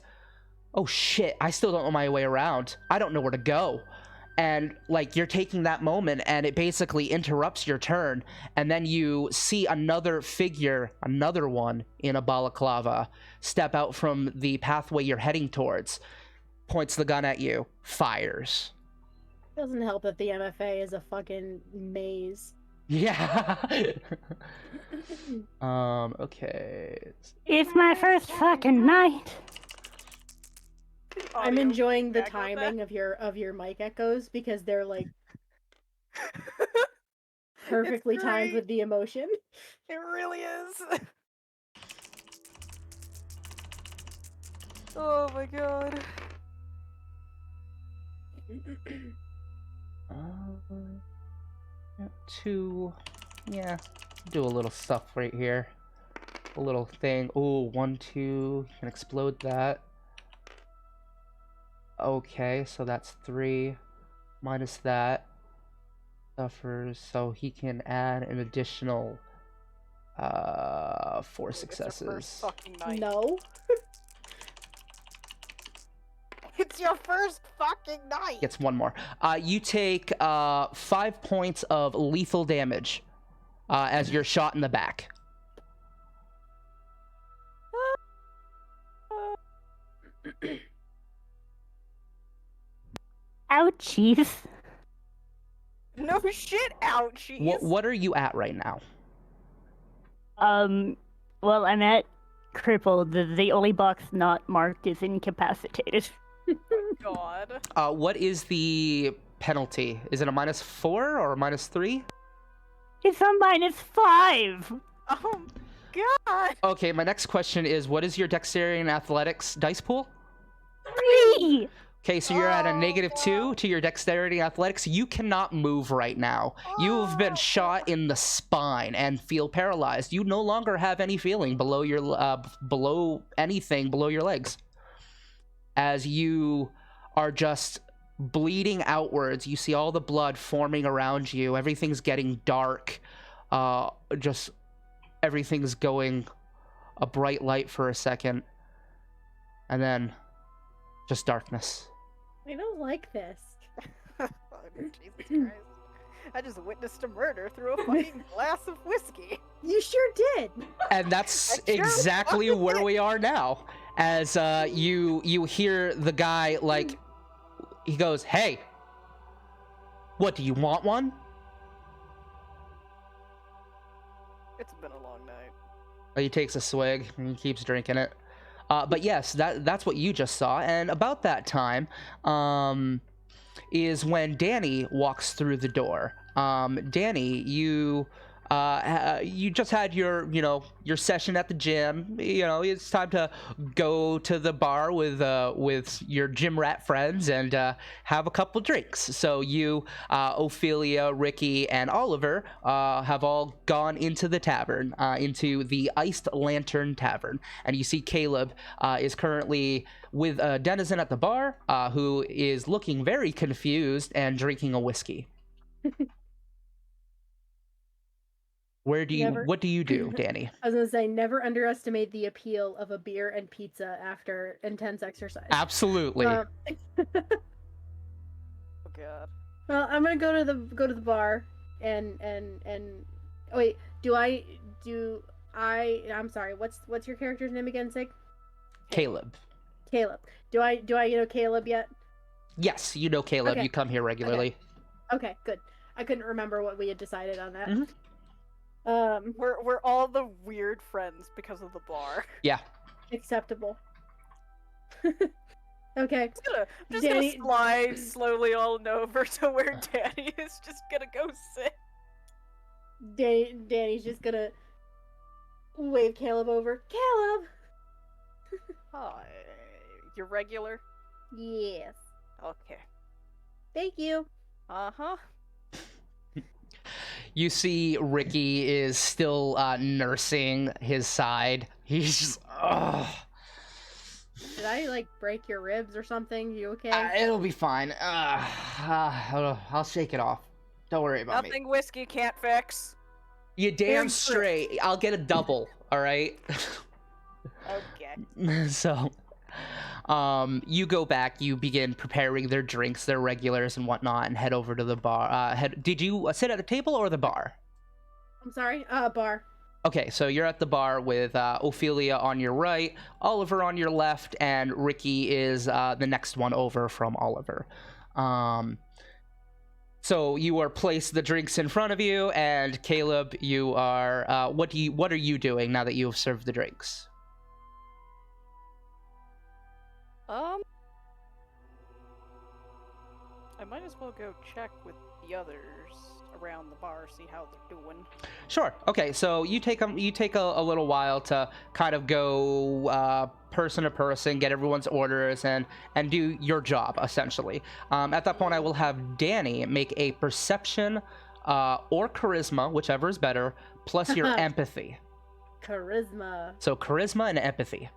A: oh shit, I still don't know my way around. I don't know where to go. And, like, you're taking that moment, and it basically interrupts your turn, and then you see another figure, another one in a balaclava, step out from the pathway you're heading towards, points the gun at you, fires.
C: Doesn't help that the MFA is a fucking maze.
A: Yeah. Okay.
E: It's my first fucking night.
C: I'm
B: Audio
C: enjoying the
B: feedback on
C: timing of your mic echoes because they're like
B: that.
C: perfectly timed
B: great.
C: with the emotion.
B: It really is. Oh my god.
A: Two. Yeah, do a little stuff right here. A little thing. Ooh, 1, 2. You can explode that. Okay, so that's 3 minus that. Suffers, so he can add an additional 4
B: It's your
A: successes.
B: first fucking night.
C: No.
B: It's your first fucking night.
A: Gets 1 more. You take 5 points of lethal damage as you're shot in the back.
E: Ouchies.
B: No shit, ouchies.
A: What are you at right now?
E: Well, I'm at crippled. The only box not marked is incapacitated.
B: God.
A: What is the penalty? Is it a -4 or a -3?
E: It's a -5.
B: Oh God.
A: Okay, my next question is, what is your dexterity and athletics dice pool?
E: 3.
A: Okay, so you're at a
B: Oh,
A: -2 to your dexterity and athletics. You cannot move right now. You've been shot in the spine and feel paralyzed. You no longer have any feeling below your below your legs. As you are just bleeding outwards, you see all the blood forming around you. Everything's getting dark. Just everything's going a bright light for a second, and then just darkness.
C: I don't like this.
B: Oh, Jesus Christ. I just witnessed a murder through a fucking glass of whiskey.
C: You sure did.
A: And that's
B: I sure
A: exactly
B: fucking
A: where
B: did.
A: we are now. As you hear the guy, like, he goes, "Hey, what, do you want one?"
B: It's been a long night.
A: He takes a swig and he keeps drinking it. But yes, that's what you just saw. And about that time is when Danny walks through the door. Danny, you just had your session at the gym. It's time to go to the bar with your gym rat friends and have a couple drinks. So you, Ophelia, Ricky, and Oliver have all gone into the tavern, into the Iced Lantern Tavern, and you see Caleb is currently with a denizen at the bar who is looking very confused and drinking a whiskey. What do you do, Danny?
C: I was gonna say, never underestimate the appeal of a beer and pizza after intense exercise.
A: Absolutely.
B: Oh God.
C: Well, I'm gonna go to the bar and oh, wait, I'm sorry, what's your character's name again, Sig?
A: Caleb.
C: Caleb. Do I know Caleb yet?
A: Yes, you know Caleb.
C: Okay.
A: You come here regularly.
C: Okay, good. I couldn't remember what we had decided on that.
A: Mhm.
B: We're all the weird friends because of the bar.
A: Yeah.
C: Acceptable. Okay.
B: I'm just
C: Danny-
B: gonna slide slowly on over to where Danny is just gonna go sit.
C: Danny's just gonna wave Caleb over. Caleb!
B: Hi. You're regular?
C: Yes.
B: Okay.
C: Thank you.
B: Uh-huh.
A: You see Ricky is still nursing his side. He's just, ugh.
C: Did I, break your ribs or something? You okay?
A: It'll be fine. I'll shake it off. Don't worry about me.
B: Nothing whiskey can't fix.
A: You damn
B: Damn
A: straight. I'll get a double, all right?
B: Okay.
A: So, you go back, you begin preparing their drinks, their regulars and whatnot, and head over to the bar. Did you sit at the table or the bar?
C: I'm sorry? Bar.
A: Okay, so you're at the bar with Ophelia on your right, Oliver on your left, and Ricky is the next one over from Oliver. So you are placed the drinks in front of you, and Caleb, you are what are you doing now that you have served the drinks?
B: I might as well go check with the others around the bar, see how they're doing.
A: Sure. Okay, so you take a little while to kind of go person to person, get everyone's orders, and do your job essentially. At that point, I will have Danny make a perception or charisma, whichever is better, plus your empathy.
C: Charisma.
A: So charisma and empathy.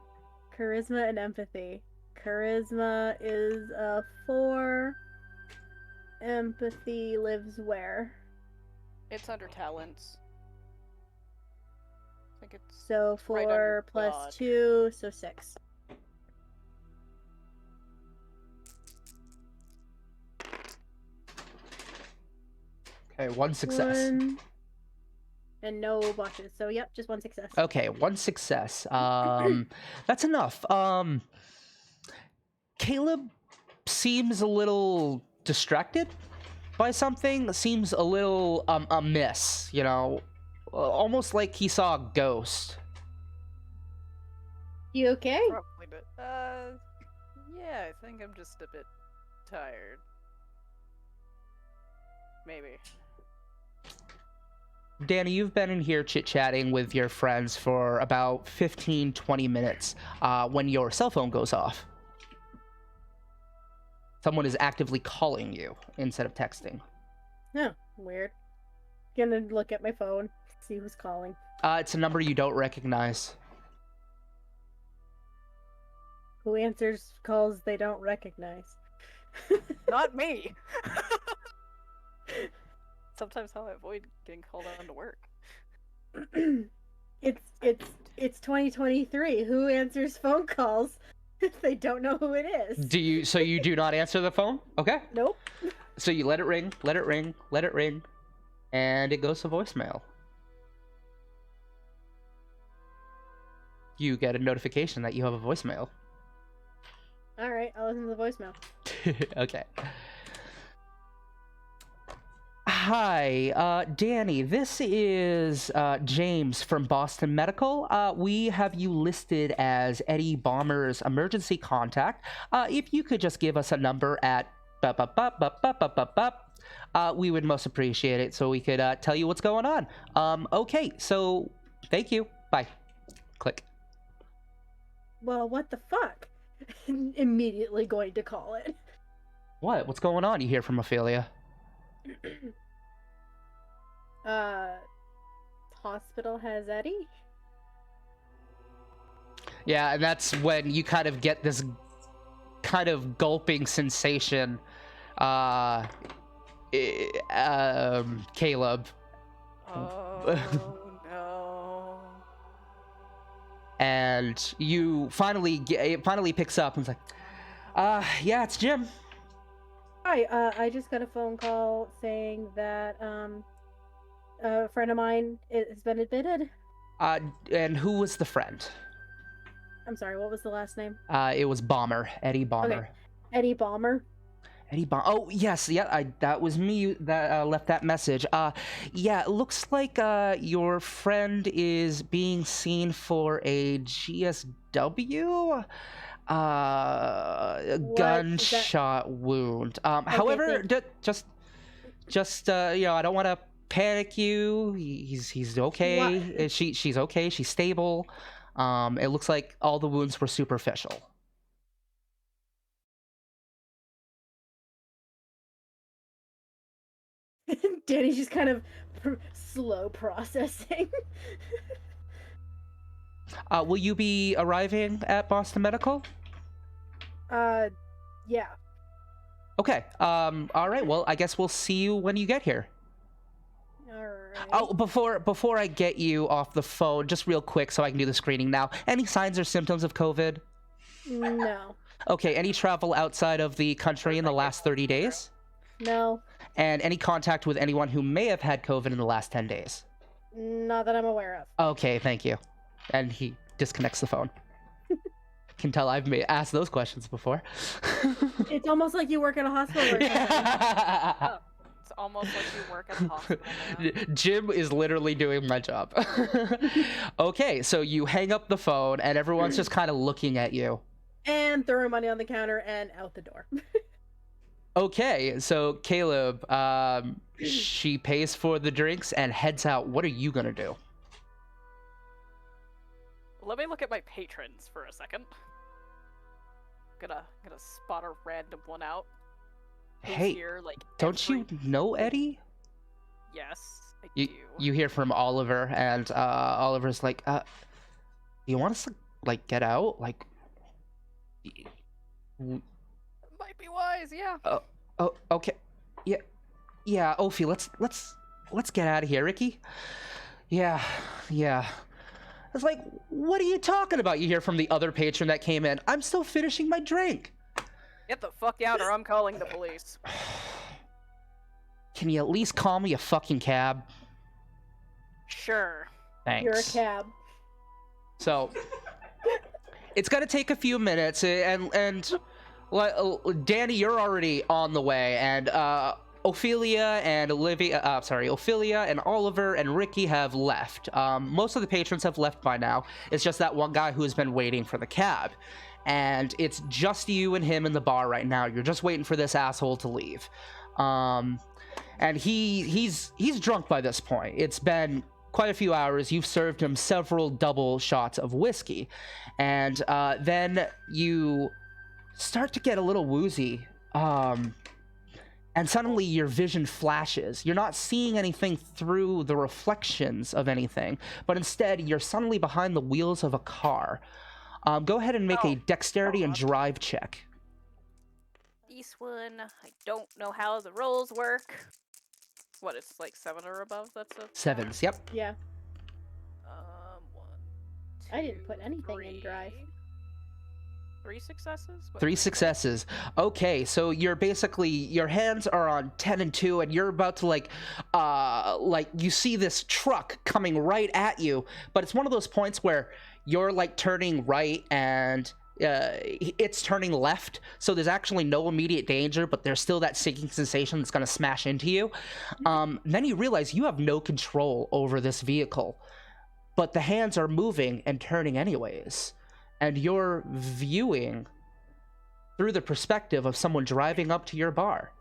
C: Charisma and empathy. Charisma is a 4. Empathy lives where?
B: It's under talents. I think it's
C: So 4
B: right under
C: plus
B: God.
C: 2, so 6.
A: Okay, 1 success.
C: 1. And no botches. So yep, just 1 success.
A: Okay, 1 success. That's enough. Caleb seems a little distracted by something. Seems a little amiss, you know, almost like he saw a ghost.
C: You okay?
B: Probably bit. Yeah, I think I'm just a bit tired. Maybe.
A: Danny, you've been in here chit-chatting with your friends for about 15-20 minutes when your cell phone goes off. Someone is actively calling you instead of texting.
C: Oh, weird. Gonna look at my phone, see who's calling.
A: It's a number you don't recognize.
C: Who answers calls they don't recognize?
B: Not me! Sometimes how I avoid getting called on to work.
C: It's 2023. Who answers phone calls if they don't know who it is?
A: So you do not answer the phone? Okay.
C: Nope.
A: So you let it ring, let it ring, let it ring, and it goes to voicemail. You get a notification that you have a voicemail.
C: All right, I'll listen to the voicemail.
A: Okay. Hi, Danny. This is James from Boston Medical. We have you listed as Eddie Baumer's emergency contact. If you could just give us a number at we would most appreciate it so we could tell you what's going on. Okay, so thank you. Bye. Click.
C: Well, what the fuck? Immediately going to call it.
A: What? What's going on? You hear from Ophelia.
C: Hospital has Eddie?
A: Yeah, and that's when you kind of get this kind of gulping sensation. Caleb.
B: Oh no.
A: And you finally it finally picks up and it's like, yeah, it's Jim.
C: Hi, I just got a phone call saying that a friend of mine has been admitted.
A: And who was the friend?
C: I'm sorry, what was the last name?
A: It was Baumer, Eddie Baumer.
C: Okay. Eddie Baumer.
A: Eddie Baumer. Oh yes, yeah, that was me that left that message. Yeah, it looks like your friend is being seen for a GSW. Gunshot wound. However, just you know, I don't want to panic you. He's okay.
C: What?
A: She's okay. She's stable. It looks like all the wounds were superficial.
C: Danny's just kind of slow processing.
A: Will you be arriving at Boston Medical?
C: Yeah.
A: Okay. All right. Well, I guess we'll see you when you get here.
C: All right.
A: Oh, before I get you off the phone, just real quick, so I can do the screening now. Any signs or symptoms of COVID?
C: No.
A: Okay. Any travel outside of the country in the last 30 days?
C: No.
A: And any contact with anyone who may have had COVID in the last 10 days?
C: Not that I'm aware of.
A: Okay. Thank you. And he disconnects the phone. Can tell I've asked those questions before.
C: It's almost like you work at a hospital or something.
A: Yeah.
B: It's almost like you work at a hospital now.
A: Jim is literally doing my job. Okay, so you hang up the phone and everyone's just kind of looking at you.
C: And throw money on the counter and out the door.
A: Okay, so Caleb, she pays for the drinks and heads out. What are you gonna do?
B: Let me look at my patrons for a second. Gonna spot a random one out. Who's
A: Hey,
B: here, like,
A: don't you know Eddie?
B: Yes, I
A: You
B: do.
A: you hear from Oliver, and Oliver's like, "Do you want us to like get out? Like,
B: Might be wise, yeah.
A: oh, okay, yeah, Ophi, let's get out of here, Ricky. Yeah. It's like, what are you talking about? You hear from the other patron that came in. I'm still finishing my drink.
B: Get the fuck out or I'm calling the police.
A: Can you at least call me a fucking cab?
B: Sure.
A: Thanks.
C: You're a cab.
A: So, it's gonna take a few minutes, and Danny, you're already on the way, and Ophelia and Ophelia and Oliver and Ricky have left. Most of the patrons have left by now. It's just that one guy who's been waiting for the cab, and it's just you and him in the bar right now. You're just waiting for this asshole to leave, and he's drunk by this point. It's been quite a few hours. You've served him several double shots of whiskey, and then you start to get a little woozy, and suddenly your vision flashes. You're not seeing anything through the reflections of anything, but instead you're suddenly behind the wheels of a car. Go ahead and make a dexterity and drive check.
B: This one, I don't know how the rolls work. What, it's like 7 or above? That's a...
A: Sevens, yep.
C: Yeah.
B: 1,
C: I didn't put
B: 2,
C: anything in drive.
B: 3 successes? What
A: 3
B: is it?
A: successes. Okay, so you're basically, your hands are on 10 and 2, and you're about to like you see this truck coming right at you, but it's one of those points where you're like turning right and it's turning left, so there's actually no immediate danger, but there's still that sinking sensation that's going to smash into you. Then you realize you have no control over this vehicle, but the hands are moving and turning anyways, and you're viewing through the perspective of someone driving up to your bar.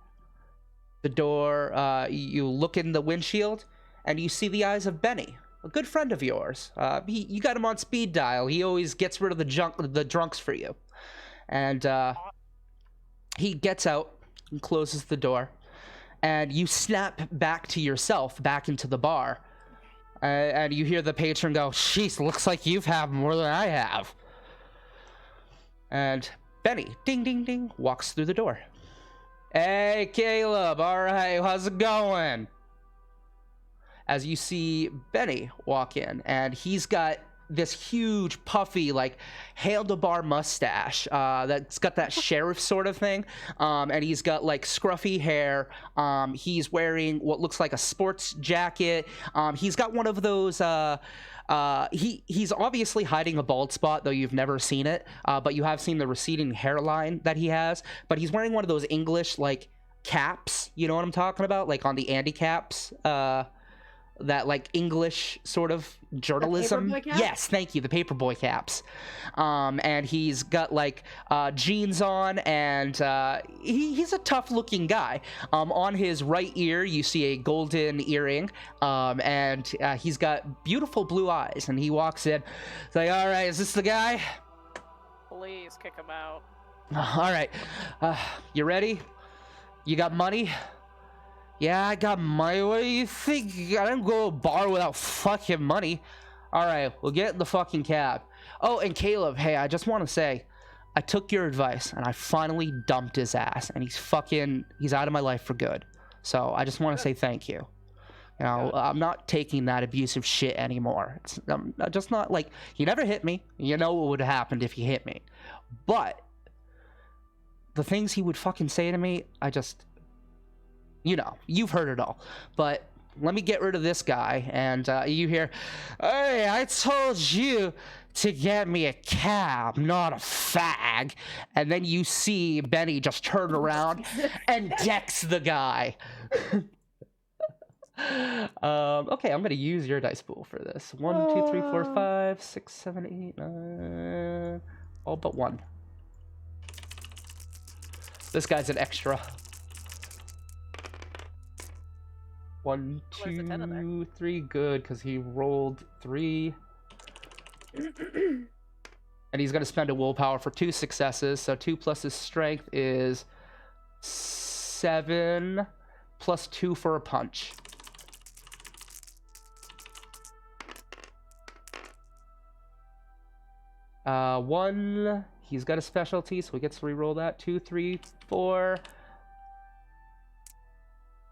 A: The door, you look in the windshield, and you see the eyes of Benny, a good friend of yours. You got him on speed dial. He always gets rid of the drunks for you. And he gets out and closes the door, and you snap back to yourself, back into the bar, and you hear the patron go, "Jeez, looks like you've had more than I have." And Benny, ding, ding, ding, walks through the door. "Hey, Caleb, all right, how's it going?" As you see Benny walk in, and he's got this huge, puffy, like, handlebar mustache that's got that sheriff sort of thing, and he's got, like, scruffy hair. He's wearing what looks like a sports jacket. He's got one of those... he's obviously hiding a bald spot, though you've never seen it, but you have seen the receding hairline that he has. But he's wearing one of those English, like, caps. You know what I'm talking about? Like, on the Andy caps. That, like, English sort of journalism.
C: paperboy cap?
A: Yes, thank you, the paperboy caps. And he's got, like, jeans on, and he's a tough-looking guy. On his right ear, you see a golden earring, and he's got beautiful blue eyes, and he walks in. It's like, "All right, is this the guy?"
B: Please kick him out.
A: "All right, you ready? You got money?" "Yeah, I got money. What do you think? I didn't go to a bar without fucking money." "All right, we'll get in the fucking cab." "Oh, and Caleb, hey, I just want to say, I took your advice, and I finally dumped his ass, and he's out of my life for good. So I just want to say thank you. You know, I'm not taking that abusive shit anymore. I'm just not, like, he never hit me. You know what would have happened if he hit me. But the things he would fucking say to me, I just... You know, you've heard it all. But let me get rid of this guy." And you hear, "Hey, I told you to get me a cab, not a fag." And then you see Benny just turn around and dex the guy. Okay, I'm going to use your dice pool for this. 1, 2, 3, 4, 5, 6, 7, 8, 9... all but 1. This guy's an extra. 1,
B: Where's the 10 in there?
A: 2, 3, good, because he rolled 3. And he's going to spend a willpower for 2 successes, so 2 plus his strength is 7, plus 2 for a punch. 1. He's got a specialty, so he gets to reroll that. 2, 3, 4,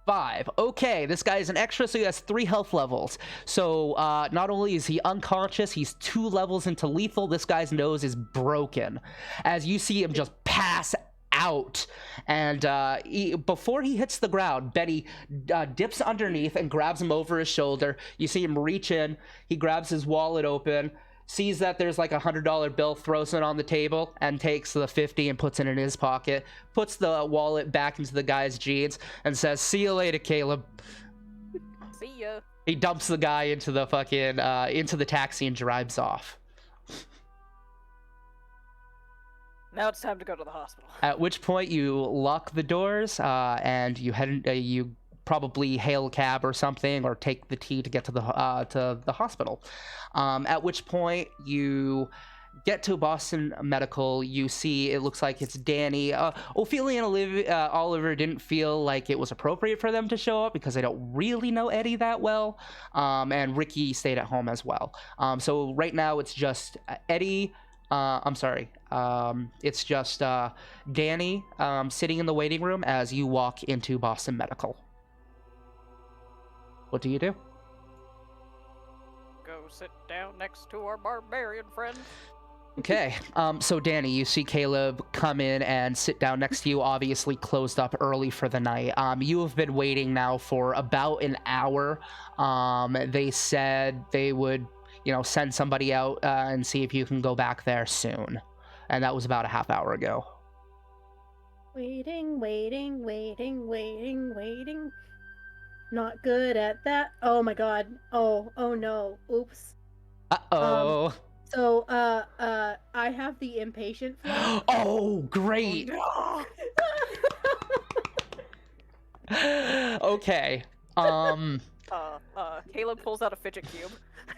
A: 5. Okay, this guy is an extra, so he has 3 health levels. So not only is he unconscious, he's 2 levels into lethal. This guy's nose is broken. As you see him just pass out. And before he hits the ground, Betty dips underneath and grabs him over his shoulder. You see him reach in. He grabs his wallet open, sees that there's like a $100 bill, throws it on the table, and takes the 50 and puts it in his pocket, puts the wallet back into the guy's jeans, and says, "See you later, Caleb."
B: See ya.
A: He dumps the guy into the fucking into the taxi and drives off.
B: Now it's time to go to the hospital.
A: At which point you lock the doors and you you probably hail a cab or something, or take the T to get to the hospital. At which point you get to Boston Medical. You see it looks like it's Danny. Ophelia and Oliver didn't feel like it was appropriate for them to show up because they don't really know Eddie that well, and Ricky stayed at home as well. So right now it's just Eddie. It's just Danny sitting in the waiting room as you walk into Boston Medical. What do you do?
B: Go sit down next to our barbarian friend.
A: Okay, so Danny, you see Caleb come in and sit down next to you, obviously closed up early for the night. You have been waiting now for about an hour. They said they would, send somebody out and see if you can go back there soon. And that was about a half hour ago.
C: Waiting. Not good at that. Oh my god. Oh no. Oops.
A: Uh-oh.
C: So, I have the impatient flag.
A: Oh, great. Okay.
B: Caleb pulls out a fidget cube.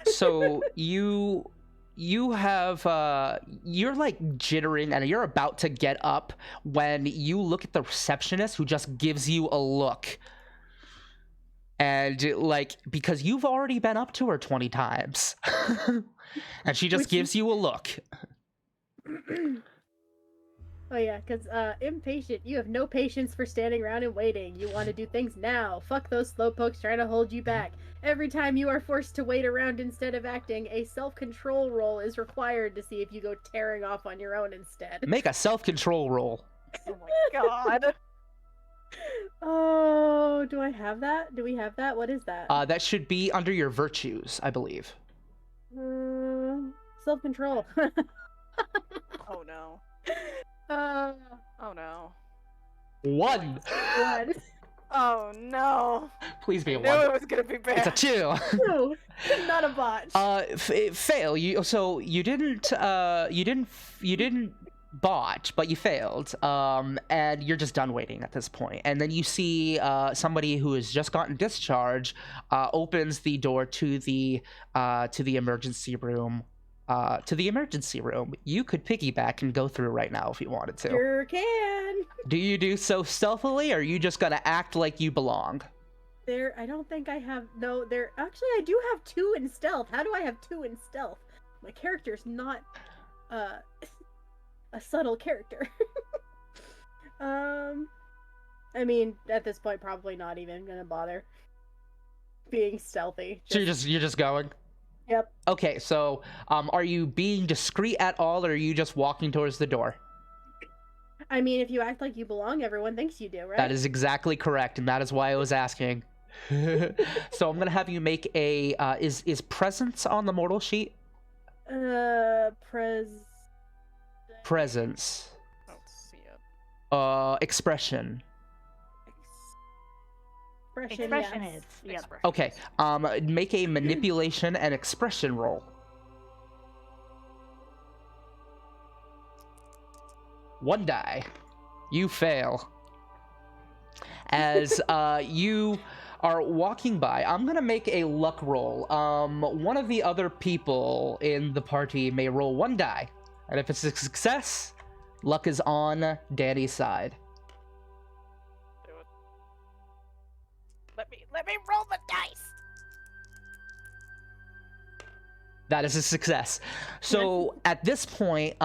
A: So you have you're like jittering and you're about to get up when you look at the receptionist, who just gives you a look. And like, because you've already been up to her 20 times. And she just gives you a look.
C: Oh yeah, because impatient, you have no patience for standing around and waiting. You want to do things now. Fuck those slowpokes trying to hold you back. Every time you are forced to wait around instead of acting, a self-control roll is required to see if you go tearing off on your own instead.
A: Make a self-control roll.
B: Oh my god.
C: Oh, do I have that? Do we have that? What is that?
A: That should be under your virtues, I believe.
C: Self-control.
B: Oh no. Oh no.
A: 1.
C: God.
B: Oh no.
A: Please be a
B: I knew
A: 1.
B: it was gonna be bad.
A: It's a 2.
C: No, not a botch.
A: Fail. You didn't botch, but you failed. And you're just done waiting at this point. And then you see somebody who has just gotten discharged opens the door to the emergency room. You could piggyback and go through right now if you wanted to.
C: Sure can.
A: Do you do so stealthily, or are you just gonna act like you belong?
C: I don't think I have. No, actually, I do have 2 in stealth. How do I have 2 in stealth? My character's not a subtle character. I mean, at this point, probably not even gonna bother being stealthy.
A: So you're just going.
C: Yep.
A: Okay, so are you being discreet at all, or are you just walking towards the door?
C: I mean, if you act like you belong, everyone thinks you do, right?
A: That is exactly correct, and that is why I was asking. So I'm gonna have you make a is presence on the mortal sheet? Presence.
B: I don't see it.
A: Expression.
E: Expression
C: yes.
E: is. Yep.
B: Expression.
A: Okay. Make a manipulation and expression roll. 1 die. You fail. As you are walking by, I'm gonna make a luck roll. One of the other people in the party may roll 1 die, and if it's a success, luck is on Danny's side.
B: Do it. Let me roll the dice.
A: That is a success. So at this point,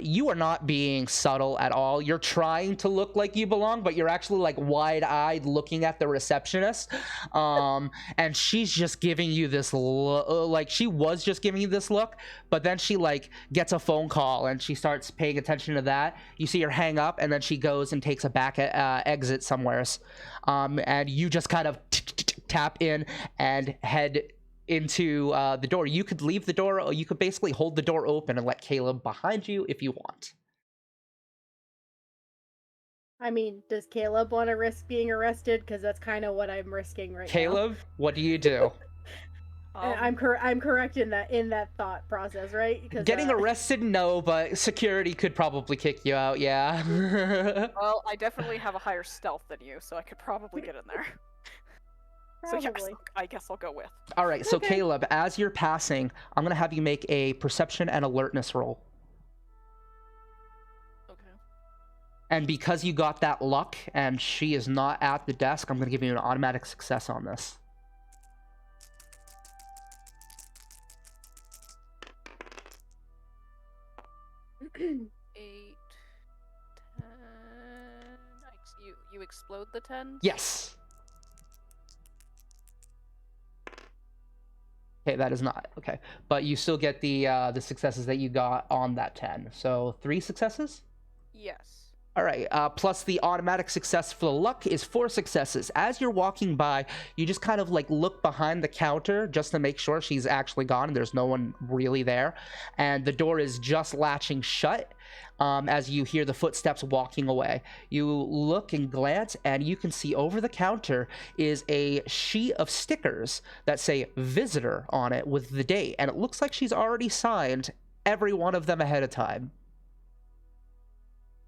A: you are not being subtle at all. You're trying to look like you belong, but you're actually like wide-eyed looking at the receptionist. And she's just giving you this like she was just giving you this look, but then she like gets a phone call and she starts paying attention to that. You see her hang up, and then she goes and takes a back exit somewheres. And you just kind of tap in and head into the door. You could leave the door, or you could basically hold the door open and let Caleb behind you if you want.
C: I mean, does Caleb want to risk being arrested? Because that's kind of what I'm risking right
A: Caleb, what do you do?
C: now. I'm correct in that thought process, right? Because
A: Getting arrested, no, but security could probably kick you out, yeah.
B: Well, I definitely have a higher stealth than you, so I could probably get in there. So yes,
C: Probably.
B: I guess I'll go with.
A: All right, so
C: Okay.
A: Caleb, as you're passing, I'm going to have you make a perception and alertness roll.
B: Okay.
A: And because you got that luck and she is not at the desk, I'm going to give you an automatic success on this.
B: Eight, 10. You explode the 10?
A: Yes. Okay, that is not okay, but you still get the successes that you got on that 10. So 3 successes.
B: Yes.
A: All right. Plus the automatic success for the luck is 4 successes. As you're walking by, you just kind of like look behind the counter just to make sure she's actually gone and there's no one really there, and the door is just latching shut. As you hear the footsteps walking away, you look and glance, and you can see over the counter is a sheet of stickers that say visitor on it with the date, and it looks like she's already signed every one of them ahead of time.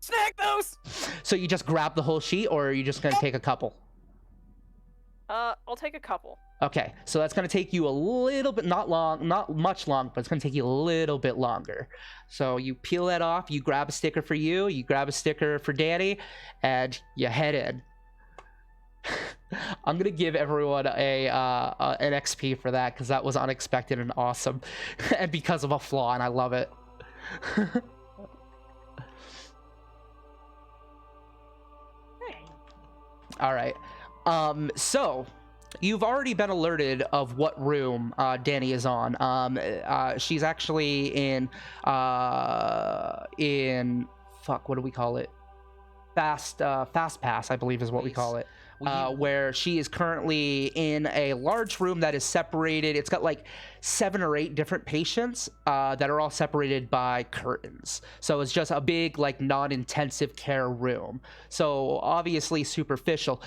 B: Snag those!
A: So you just grab the whole sheet, or are you just gonna take a couple?
B: I'll take a couple.
A: Okay, so that's going to take you a little bit, not much long, but it's going to take you a little bit longer. So you peel that off, you grab a sticker for you grab a sticker for Danny, and you head in. I'm going to give everyone an XP for that, because that was unexpected and awesome, and because of a flaw, and I love it. All right. So you've already been alerted of what room Danny is on. She's actually in fuck, what do we call it? Fast pass, I believe is what we call it. Where she is currently in a large room that is separated. It's got like 7 or 8 different patients that are all separated by curtains. So it's just a big, like, non-intensive care room. So obviously superficial.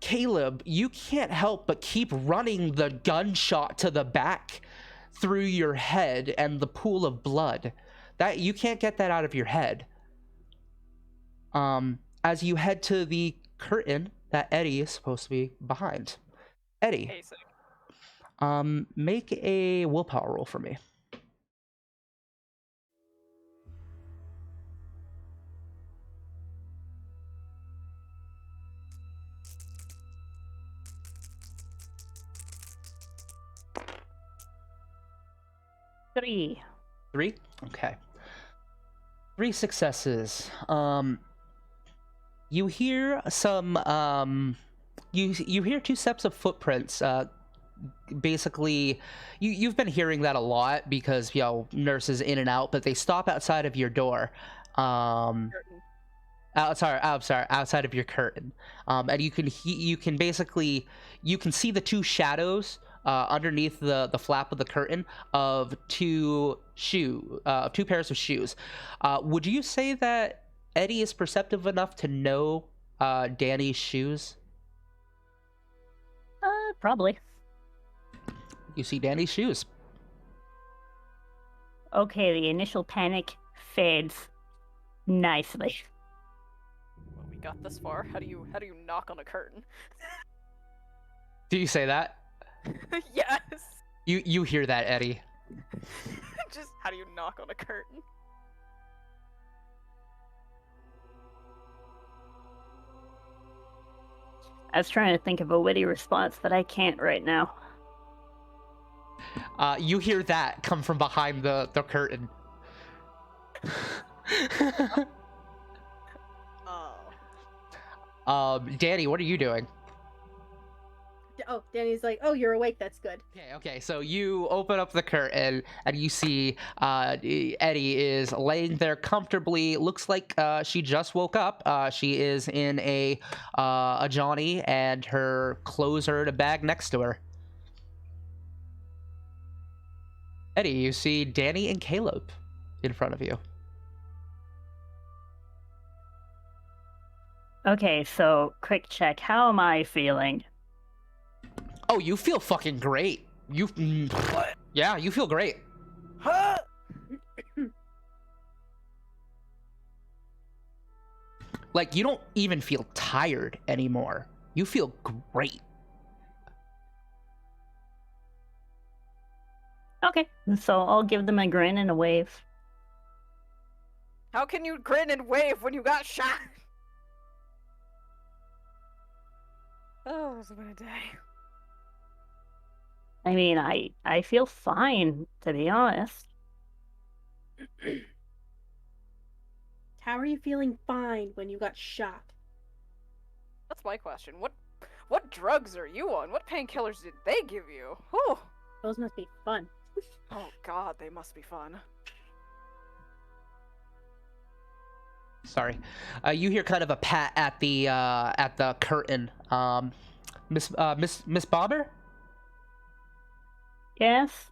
A: Caleb, you can't help but keep running the gunshot to the back through your head and the pool of blood. That you can't get that out of your head. As you head to the curtain that Eddie is supposed to be behind. Eddie,
B: Basic.
A: make a willpower roll for me.
E: Three.
A: 3? Okay. 3 successes. You hear some you hear 2 steps of footprints. Basically, you've been hearing that a lot because, you know, nurses in and out, but they stop outside of your door.
B: Curtain.
A: Outside of your curtain. And you can basically see the 2 shadows underneath the flap of the curtain of 2 pairs of shoes. Would you say that Eddie is perceptive enough to know Danny's shoes?
E: Probably.
A: You see Danny's shoes.
E: Okay, the initial panic fades nicely.
B: Well, we got this far. How do you knock on a curtain?
A: Do you say that?
B: Yes.
A: You hear that, Eddie?
B: Just how do you knock on a curtain?
E: I was trying to think of a witty response, but I can't right now.
A: You hear that come from behind the curtain.
B: Oh.
A: Danny, what are you doing?
C: Oh, Danny's like, oh, you're awake. That's good.
A: Okay, so you open up the curtain and you see Eddie is laying there comfortably. Looks like she just woke up. She is in a Johnny, and her clothes are in a bag next to her. Eddie, you see Danny and Caleb in front of you.
E: Okay, so quick check. How am I feeling?
A: Oh, you feel fucking great. What? Yeah, you feel great.
B: Huh?
A: Like, you don't even feel tired anymore. You feel great.
E: Okay, so I'll give them a grin and a wave.
B: How can you grin and wave when you got shot? Oh, it's been a day.
E: I mean, I feel fine, to be honest.
C: How are you feeling fine when you got shot?
B: That's my question. What drugs are you on? What painkillers did they give you? Whew.
C: Those must be fun.
B: Oh god, they must be fun.
A: Sorry. You hear kind of a pat at the curtain. Miss Bobber?
E: Yes?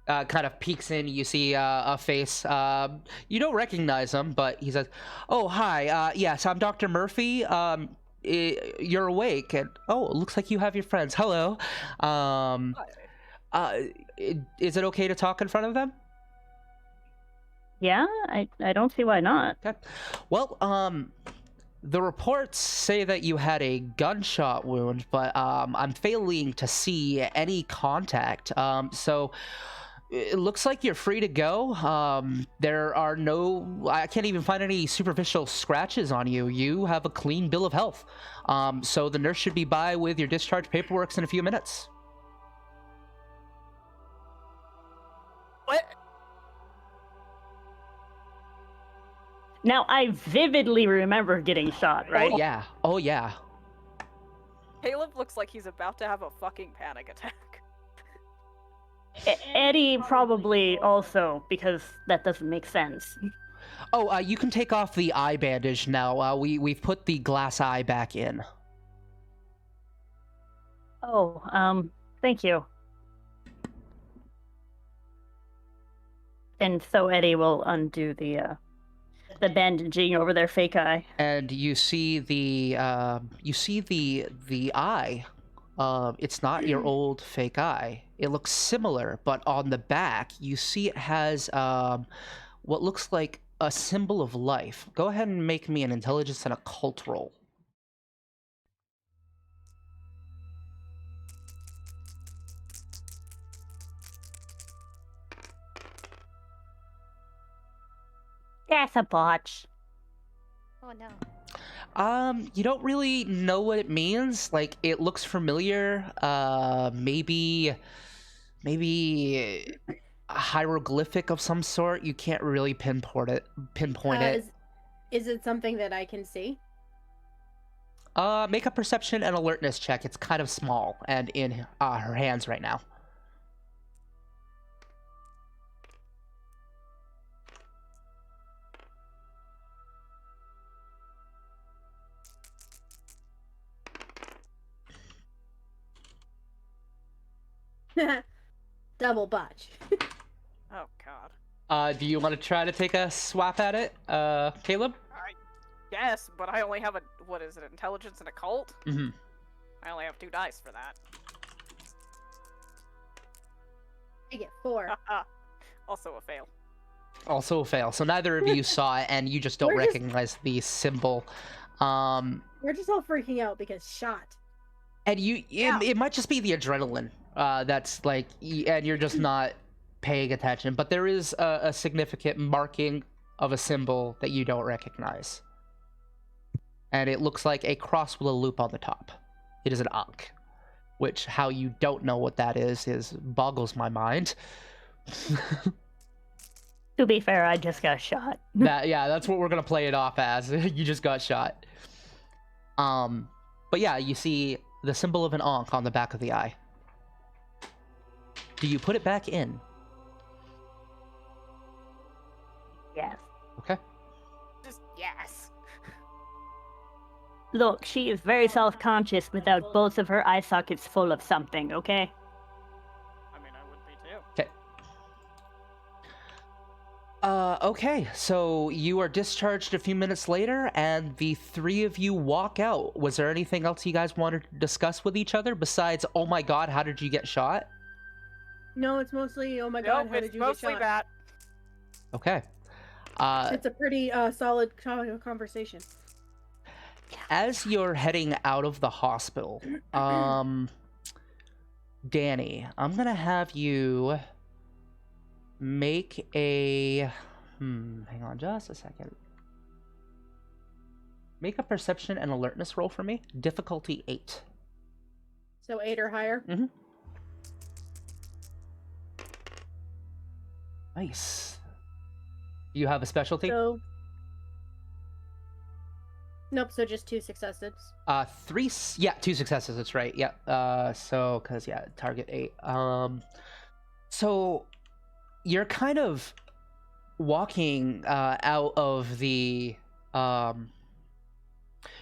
A: Kind of peeks in. You see a face. You don't recognize him, but he says, "Oh, hi. Yes, I'm Dr. Murphy. You're awake, and oh, it looks like you have your friends. Hello. Is it okay to talk in front of them?"
E: Yeah, I don't see why not.
A: Okay. Well, the reports say that you had a gunshot wound, but I'm failing to see any contact. So it looks like you're free to go. There are I can't even find any superficial scratches on you. You have a clean bill of health. So the nurse should be by with your discharge paperwork in a few minutes.
B: What?
E: Now, I vividly remember getting shot, right?
A: Oh yeah.
B: Caleb looks like he's about to have a fucking panic attack.
E: Eddie probably also, because that doesn't make sense.
A: Oh, you can take off the eye bandage now. We've put the glass eye back in.
E: Oh, thank you. And so Eddie will undo the bandaging over their fake eye.
A: And you see the eye. It's not your old fake eye. It looks similar, but on the back you see it has what looks like a symbol of life. Go ahead and make me an intelligence and occult roll.
E: That's a botch.
B: Oh no.
A: You don't really know what it means. Like, it looks familiar. Maybe a hieroglyphic of some sort. You can't really pinpoint it.
C: Is it something that I can see?
A: Make a perception and alertness check. It's kind of small and in her hands right now.
C: Double botch.
B: Oh god.
A: Do you want to try to take a swap at it, Caleb?
B: Yes, but I only have what is it, intelligence and occult?
A: Mm-hmm.
B: I only have 2 dice for that.
C: I get 4.
B: Also a fail.
A: Also a fail. So neither of you saw it, and you just don't recognize the symbol.
C: We're just all freaking out because shot.
A: And it might just be the adrenaline. That's like, and you're just not paying attention. But there is a significant marking of a symbol that you don't recognize. And it looks like a cross with a loop on the top. It is an Ankh. which how you don't know what that is boggles my mind.
E: To be fair, I just got shot.
A: That's what we're gonna play it off as. You just got shot. But yeah, you see the symbol of an Ankh on the back of the eye. Do you put it back in?
E: Yes.
A: Okay.
B: Just yes.
E: Look, she is very self-conscious without both of her eye sockets full of something, okay?
B: I mean, I would be too.
A: Okay. Okay, so you are discharged a few minutes later, and the three of you walk out. Was there anything else you guys wanted to discuss with each other besides, oh my god, how did you get shot?
C: No, it's mostly, oh my god,
B: Nope,
C: how
B: it's
C: did you get
B: mostly
C: shot?
B: that.
A: Okay.
C: It's a pretty solid conversation.
A: As you're heading out of the hospital, Danny, I'm gonna have you make a... hang on just a second. Make a perception and alertness roll for me. Difficulty 8.
C: So 8 or higher?
A: Mm-hmm. Nice. You have a specialty?
C: So... Nope, so just 2 successes.
A: 2 successes, that's right. Yeah. Target 8. So you're kind of walking out of the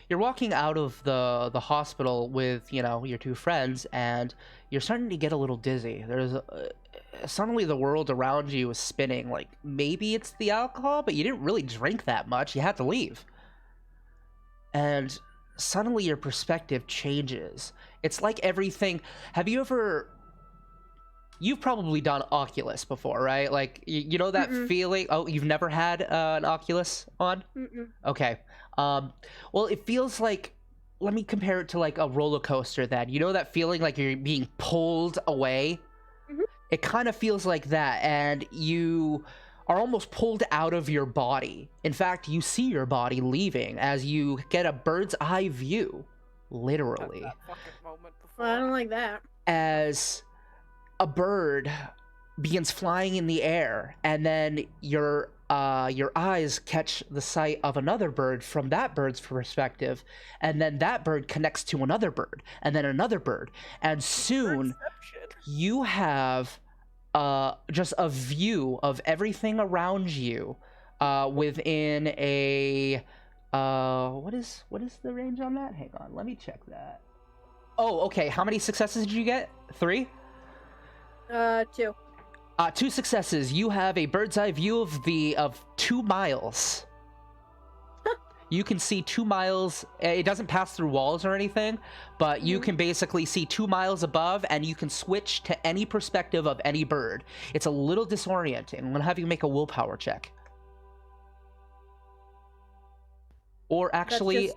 A: you're walking out of the hospital with, you know, your 2 friends, and you're starting to get a little dizzy. There's suddenly the world around you is spinning. Like, maybe it's the alcohol, but you didn't really drink that much. You had to leave. And suddenly your perspective changes. It's like everything... You've probably done Oculus before, right? Like, you know that feeling... Oh, you've never had an Oculus on?
C: Mm-mm.
A: Okay. Well, it feels like... Let me compare it to, like, a roller coaster then. You know that feeling like you're being pulled away?
C: Mhm.
A: It kind of feels like that, and you are almost pulled out of your body. In fact, you see your body leaving as you get a bird's eye view, literally,
B: That fucking moment before.
C: Well, I don't like that.
A: as a bird begins flying in the air, and then your eyes catch the sight of another bird from that bird's perspective, and then that bird connects to another bird, and then another bird, and soon
B: Perception.
A: you have just a view of everything around you within a what is the range on that? Hang on, let me check that. Oh, okay. How many successes did you get? 3?
C: 2.
A: 2 successes. You have a bird's eye view of 2 miles. You can see 2 miles. It doesn't pass through walls or anything, but you can basically see 2 miles above, and you can switch to any perspective of any bird. It's a little disorienting. I'm gonna have you make a willpower check. Or actually,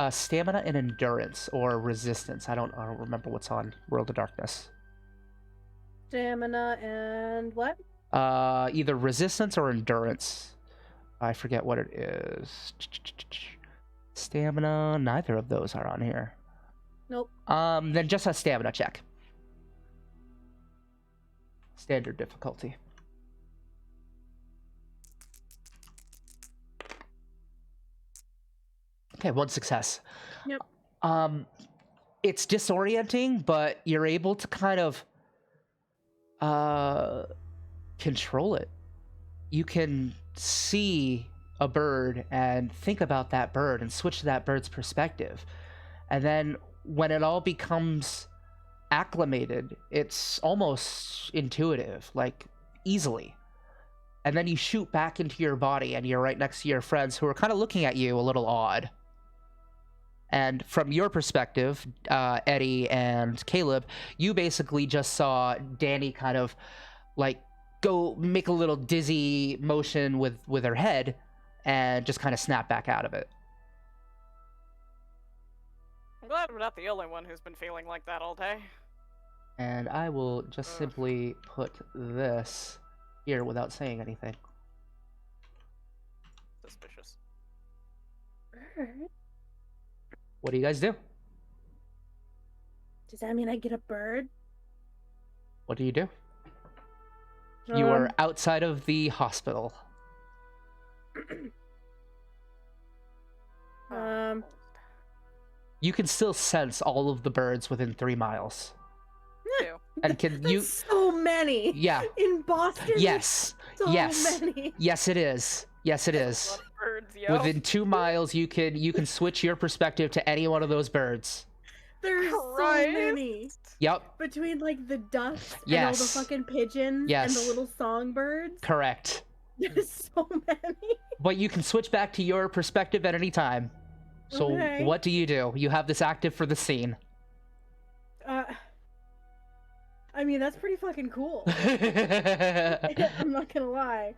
A: stamina and endurance or resistance. I don't remember what's on World of Darkness.
C: Stamina and what?
A: Either resistance or endurance. I forget what it is. Stamina. Neither of those are on here.
C: Nope.
A: Then just a stamina check. Standard difficulty. Okay, 1 success.
C: Yep.
A: It's disorienting, but you're able to kind of control it. You can see a bird and think about that bird and switch to that bird's perspective. And then when it all becomes acclimated, it's almost intuitive, like easily. And then you shoot back into your body, and you're right next to your friends who are kind of looking at you a little odd. And from your perspective, Eddie and Caleb, you basically just saw Danny kind of like go make a little dizzy motion with her head and just kind of snap back out of it.
B: I'm glad I'm not the only one who's been feeling like that all day.
A: And I will just simply put this here without saying anything.
B: Suspicious.
A: What do you guys do?
C: Does that mean I get a bird?
A: What do? You are
C: Um,
A: outside of the hospital.
C: Um,
A: You can still sense all of the birds within 3 miles.
B: Two.
A: And can
C: that's
A: you...
C: so many.
A: Yeah.
C: In Boston.
A: Yes.
C: So
A: Yes.
C: many.
A: Yes, it is. Yes, it
B: That's a
A: is.
B: lot of birds, yo.
A: Within 2 miles, you can switch your perspective to any one of those birds.
C: There's
B: Christ.
C: so many.
A: Yep.
C: Between like the ducks and all the
A: Yes.
C: fucking pigeons and
A: Yes.
C: the little songbirds.
A: Correct.
C: There's so many.
A: But you can switch back to your perspective at any time. So
C: Okay.
A: what do? You have this active for the scene.
C: I mean, that's pretty fucking cool.
A: Okay.
C: I'm not gonna lie.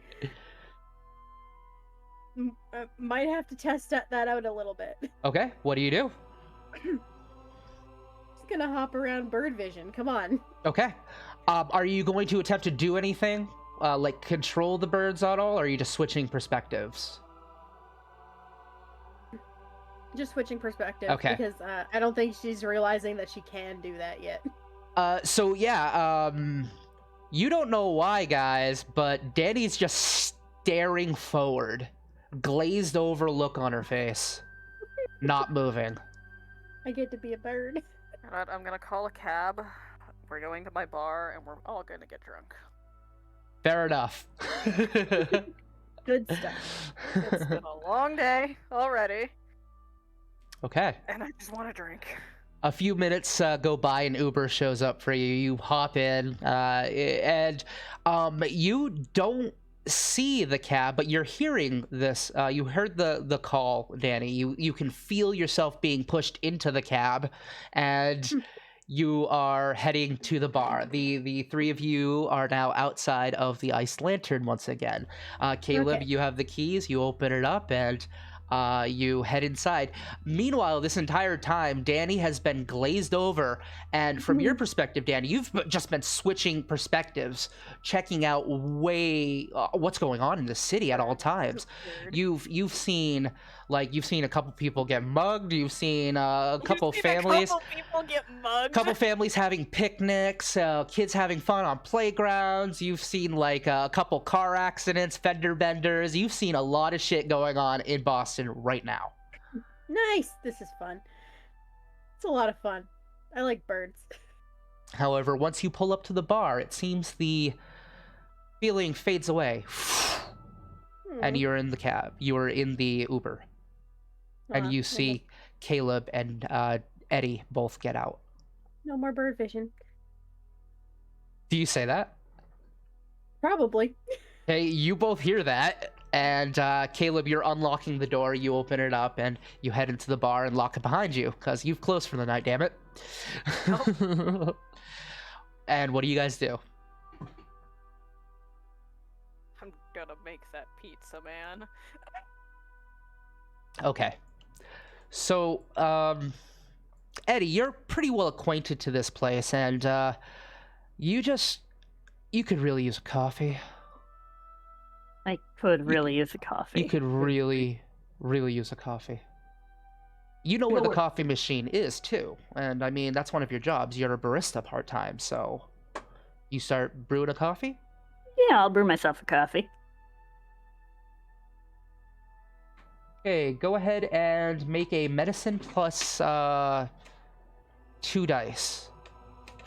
C: Might have to test that out a little bit.
A: What do?
C: Just gonna hop around bird vision. Come on.
A: Okay. Are you going to attempt to do anything? Like control the birds at all, or are you just switching perspectives?
C: Just switching perspective.
A: Okay.
C: Because I don't think she's realizing that she can do that yet.
A: So yeah, you don't know why, guys, but Danny's just staring forward, glazed over look on her face, not moving.
C: I get to be a bird.
B: Alright, I'm gonna call a cab. We're going to my bar, and we're all gonna get drunk.
A: Fair enough.
C: Good stuff.
B: It's been a long day already,
A: Okay.
B: and I just want to drink.
A: A few minutes go by and Uber shows up for you. You hop in, and you don't see the cab, but you're hearing this. You heard the call, Danny. You can feel yourself being pushed into the cab, and you are heading to the bar. The three of you are now outside of the Iced Lantern once again. Caleb,
C: Okay.
A: you have the keys. You open it up and you head inside. Meanwhile, this entire time, Danny has been glazed over. And from your perspective, Danny, you've just been switching perspectives, checking out what's going on in the city at all times.
B: Weird.
A: You've seen a couple people get mugged. You've seen a couple
B: You've seen
A: families.
B: A couple people get mugged.
A: Couple families having picnics, kids having fun on playgrounds. You've seen like a couple car accidents, fender benders. You've seen a lot of shit going on in Boston right now.
C: Nice. This is fun. It's a lot of fun. I like birds.
A: However, once you pull up to the bar, it seems the feeling fades away, and you're in the cab. You are in the Uber, and you see Caleb and Eddie both get out.
C: No more bird vision.
A: Do you say that?
C: Probably.
A: Hey, you both hear that, and Caleb, you're unlocking the door. You open it up, and you head into the bar and lock it behind you, because you've closed for the night, damn it. And what do you guys do?
B: I'm gonna make that pizza, man.
A: Okay. So, Eddie, you're pretty well acquainted to this place, and you could really use a coffee.
E: I could really use a coffee.
A: You could really, really use a coffee. You know where the coffee machine is, too. And, I mean, that's one of your jobs. You're a barista part-time, so you start brewing a coffee?
E: Yeah, I'll brew myself a coffee.
A: Okay, go ahead and make a medicine plus 2 dice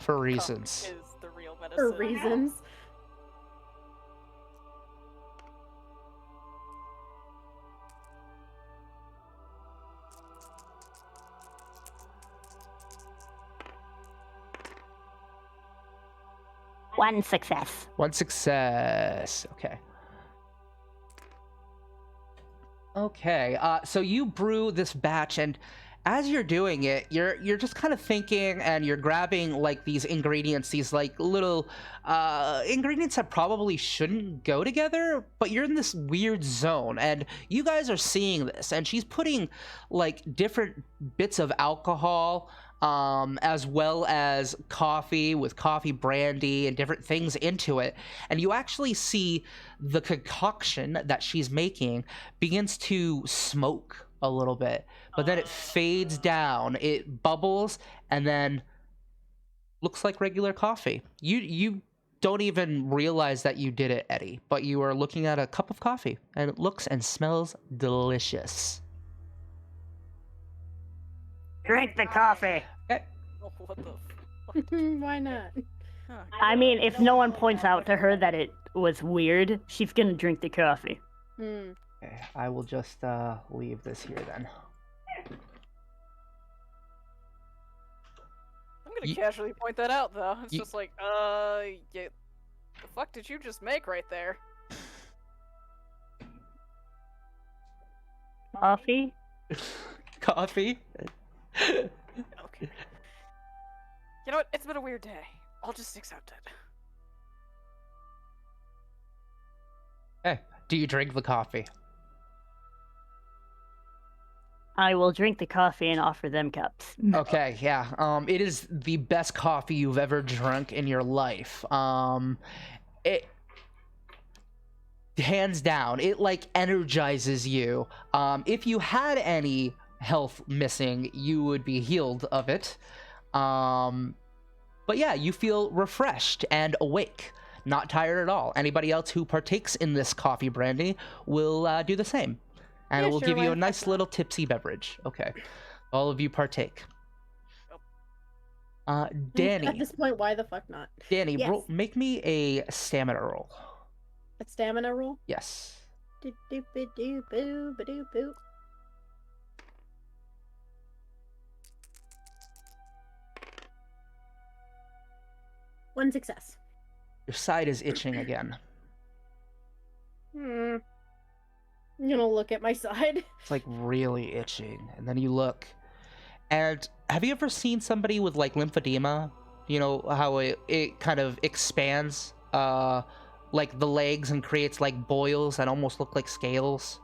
A: for reasons.
B: Coke is the real medicine.
C: For reasons.
E: One success.
A: 1 success. Okay. Okay. So you brew this batch, and as you're doing it, you're just kind of thinking, and you're grabbing like these ingredients, these like little ingredients that probably shouldn't go together, but you're in this weird zone, and you guys are seeing this, and she's putting like different bits of alcohol, as well as coffee with coffee brandy and different things into it. And you actually see the concoction that she's making begins to smoke a little bit, but then it fades down, it bubbles, and then looks like regular coffee. You don't even realize that you did it, Eddie, but you are looking at a cup of coffee, and it looks and smells delicious.
E: Drink the coffee.
B: Oh, what the fuck?
C: Why not?
B: Huh.
E: I mean, if no one points out to her that it was weird, she's gonna drink the coffee.
C: Hmm.
A: Okay, I will just leave this here then.
B: I'm gonna
A: Ye-
B: casually point that out, though. It's
A: Ye-
B: just like, yeah, the fuck did you just make right there?
E: Coffee?
A: Coffee?
B: Okay. You know what? It's been a weird day. I'll just accept it.
A: Hey, do you drink the coffee?
E: I will drink the coffee and offer them cups.
A: Okay, yeah. It is the best coffee you've ever drunk in your life. It hands down, it like energizes you. If you had any health missing, you would be healed of it. But yeah, you feel refreshed and awake, not tired at all. Anybody else who partakes in this coffee brandy will do the same. And
C: Yeah,
A: it will
C: sure,
A: give
C: why
A: you a
C: the fuck
A: nice
C: not?
A: little tipsy beverage. Okay. All of you partake.
C: At
A: Danny,
C: this point, why the fuck not?
A: Danny,
C: Yes.
A: make me a stamina roll.
C: A stamina roll?
A: Yes.
C: Do-do-ba-do-boo-ba-do-boo. One success.
A: Your side is itching again.
C: I'm gonna look at my side.
A: It's like really itching. And then you look. And have you ever seen somebody with like lymphedema? You know how it kind of expands like the legs and creates like boils that almost look like scales?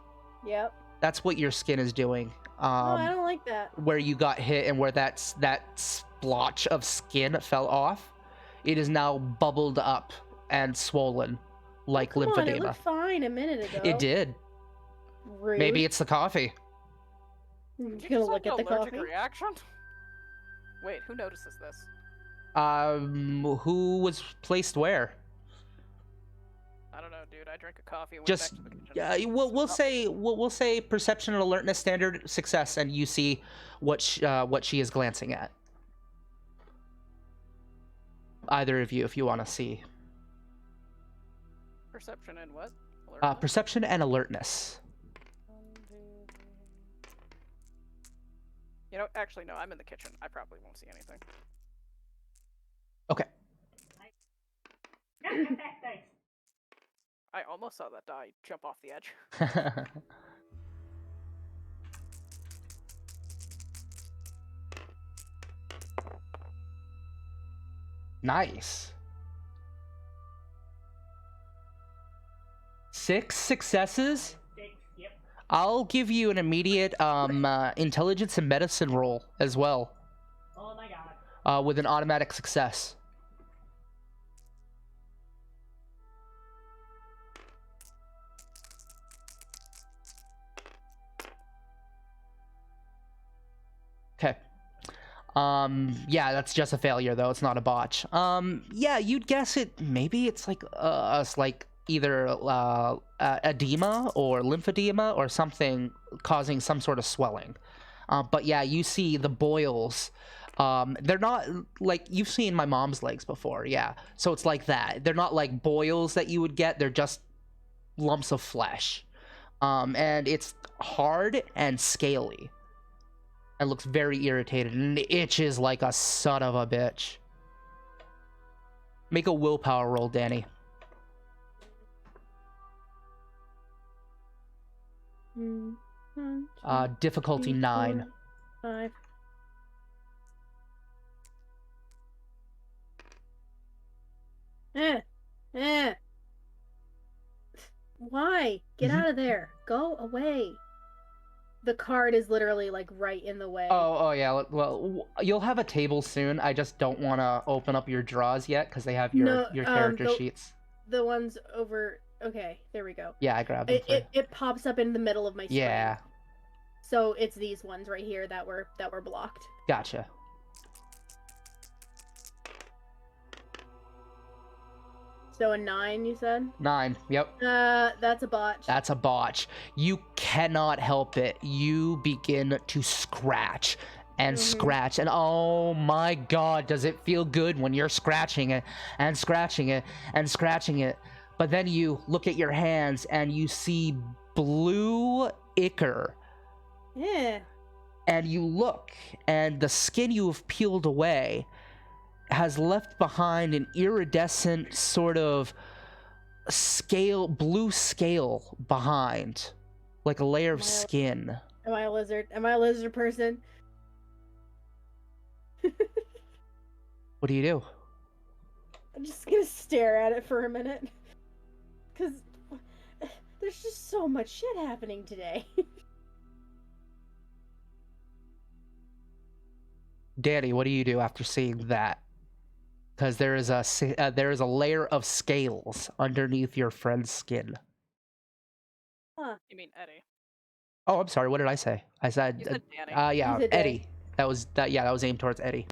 C: Yep.
A: That's what your skin is doing.
C: Oh, I don't like that.
A: Where you got hit and where that splotch of skin fell off, it is now bubbled up and swollen like
C: Come on, it
A: lymphedema.
C: looked fine a minute ago.
A: It did.
C: Rude.
A: Maybe it's the coffee.
C: I'm
B: Did you
C: gonna
B: just
C: look
B: have
C: at
B: an
C: the
B: allergic
C: coffee.
B: reaction? Wait, who notices this?
A: Who was placed where?
B: I don't know, dude. I drank a coffee and went
A: Just
B: back to the kitchen.
A: yeah, we'll say we'll say perception and alertness standard success, and you see what she is glancing at. Either of you, if you want to see.
B: Perception and what? Alertness?
A: Perception and alertness.
B: 1, 2, 3. You know, actually, no. I'm in the kitchen. I probably won't see anything.
A: Okay.
B: I almost saw that die jump off the edge.
A: Nice. 6 successes?
E: Yep.
A: I'll give you an immediate intelligence and medicine roll as well,
E: Oh my god.
A: with an automatic success. Okay. Yeah, that's just a failure though. It's not a botch. Yeah, you'd guess it. Maybe it's like like either edema or lymphedema or something causing some sort of swelling. But yeah, you see the boils. They're not like you've seen my mom's legs before. Yeah, so it's like that. They're not like boils that you would get. They're just lumps of flesh. And it's hard and scaly. And looks very irritated and itches like a son of a bitch. Make a willpower roll, Danny. Difficulty 9.
C: 5. Why? Get
A: Mhm.
C: out of there. Go away. The card is literally like right in the way.
A: Oh yeah. Well, you'll have a table soon. I just don't want to open up your drawers yet because they have your
C: No,
A: character
C: the-
A: sheets.
C: The ones over. Okay, there we go.
A: Yeah, I grabbed them.
C: It pops up in the middle of my screen.
A: Yeah,
C: So it's these ones right here that were blocked.
A: gotcha.
C: So a 9, you said?
A: 9. Yep.
C: That's a botch.
A: That's a botch. You cannot help it. You begin to scratch and scratch. And oh my god, does it feel good when you're scratching it and scratching it and scratching it. But then you look at your hands and you see blue ichor.
C: Yeah.
A: And you look, and the skin you have peeled away has left behind an iridescent sort of blue scale behind, like a layer of skin.
C: Am I a lizard? Am I a lizard person?
A: What do you do?
C: I'm just gonna stare at it for a minute. Because there's just so much shit happening today.
A: Danny, what do you do after seeing that? Because there is a layer of scales underneath your friend's skin.
B: You mean Eddie?
A: Oh, I'm sorry. What did I say? I said,
B: You said Danny.
A: yeah,
C: You said
A: Eddie. That was aimed towards Eddie.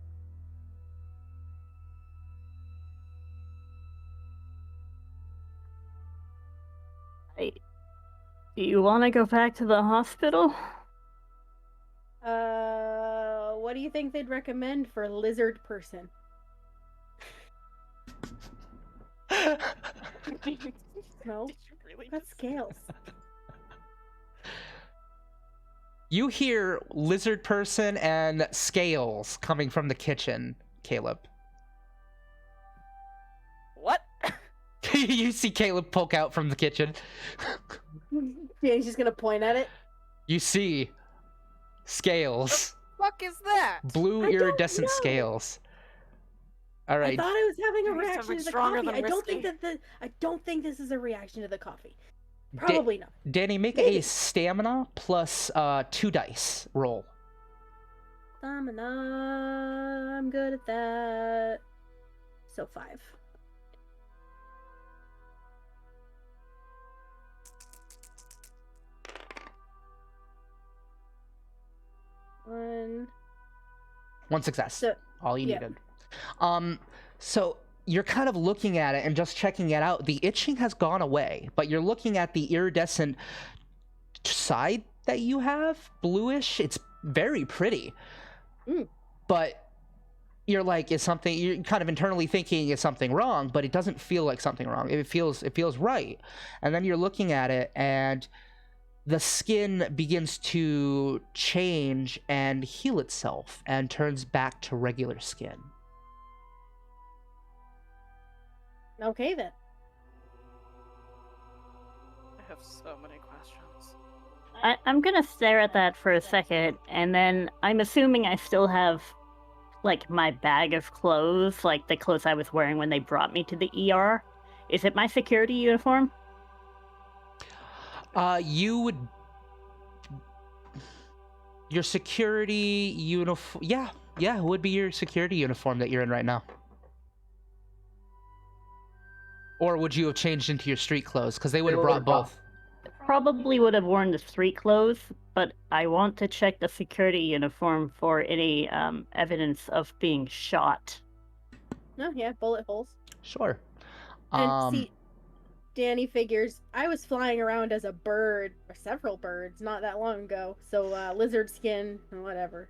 E: Do you want to go back to the hospital?
C: What do you think they'd recommend for lizard person? No,
B: Did you really
C: that's scales.
A: You hear lizard person and scales coming from the kitchen, Caleb.
B: What?
A: You see Caleb poke out from the kitchen.
C: Danny's just gonna point at it.
A: You see scales.
B: Fuck is that?
A: Blue
C: I don't
A: iridescent
C: know.
A: scales. All
C: I
A: right.
C: thought I was having a
B: Maybe
C: reaction
B: something
C: to the
B: stronger
C: coffee.
B: than
C: I don't think this is a reaction to the coffee.
A: Da-
C: Probably not.
A: Danny, make a stamina plus 2 dice roll.
C: Stamina. I'm good at that. So 5.
A: One success.
C: So
A: All you
C: yeah.
A: needed. So you're kind of looking at it and just checking it out. The itching has gone away, but you're looking at the iridescent side that you have, bluish. It's very pretty. But you're like, you're kind of internally thinking is something wrong, but it doesn't feel like something wrong. It feels right. And then you're looking at it and the skin begins to change and heal itself and turns back to regular skin.
C: Okay then.
B: I have so many questions.
E: I'm gonna stare at that for a second, and then I'm assuming I still have, like, my bag of clothes, like the clothes I was wearing when they brought me to the ER. Is it my security uniform?
A: Your security uniform. Yeah, it would be your security uniform that you're in right now. Or would you have changed into your street clothes? Because they would have brought both.
E: Probably would have worn the street clothes, but I want to check the security uniform for any evidence of being shot.
C: No, yeah, bullet holes.
A: Sure.
C: And see, Danny figures I was flying around as a bird, or several birds, not that long ago. So lizard skin, whatever.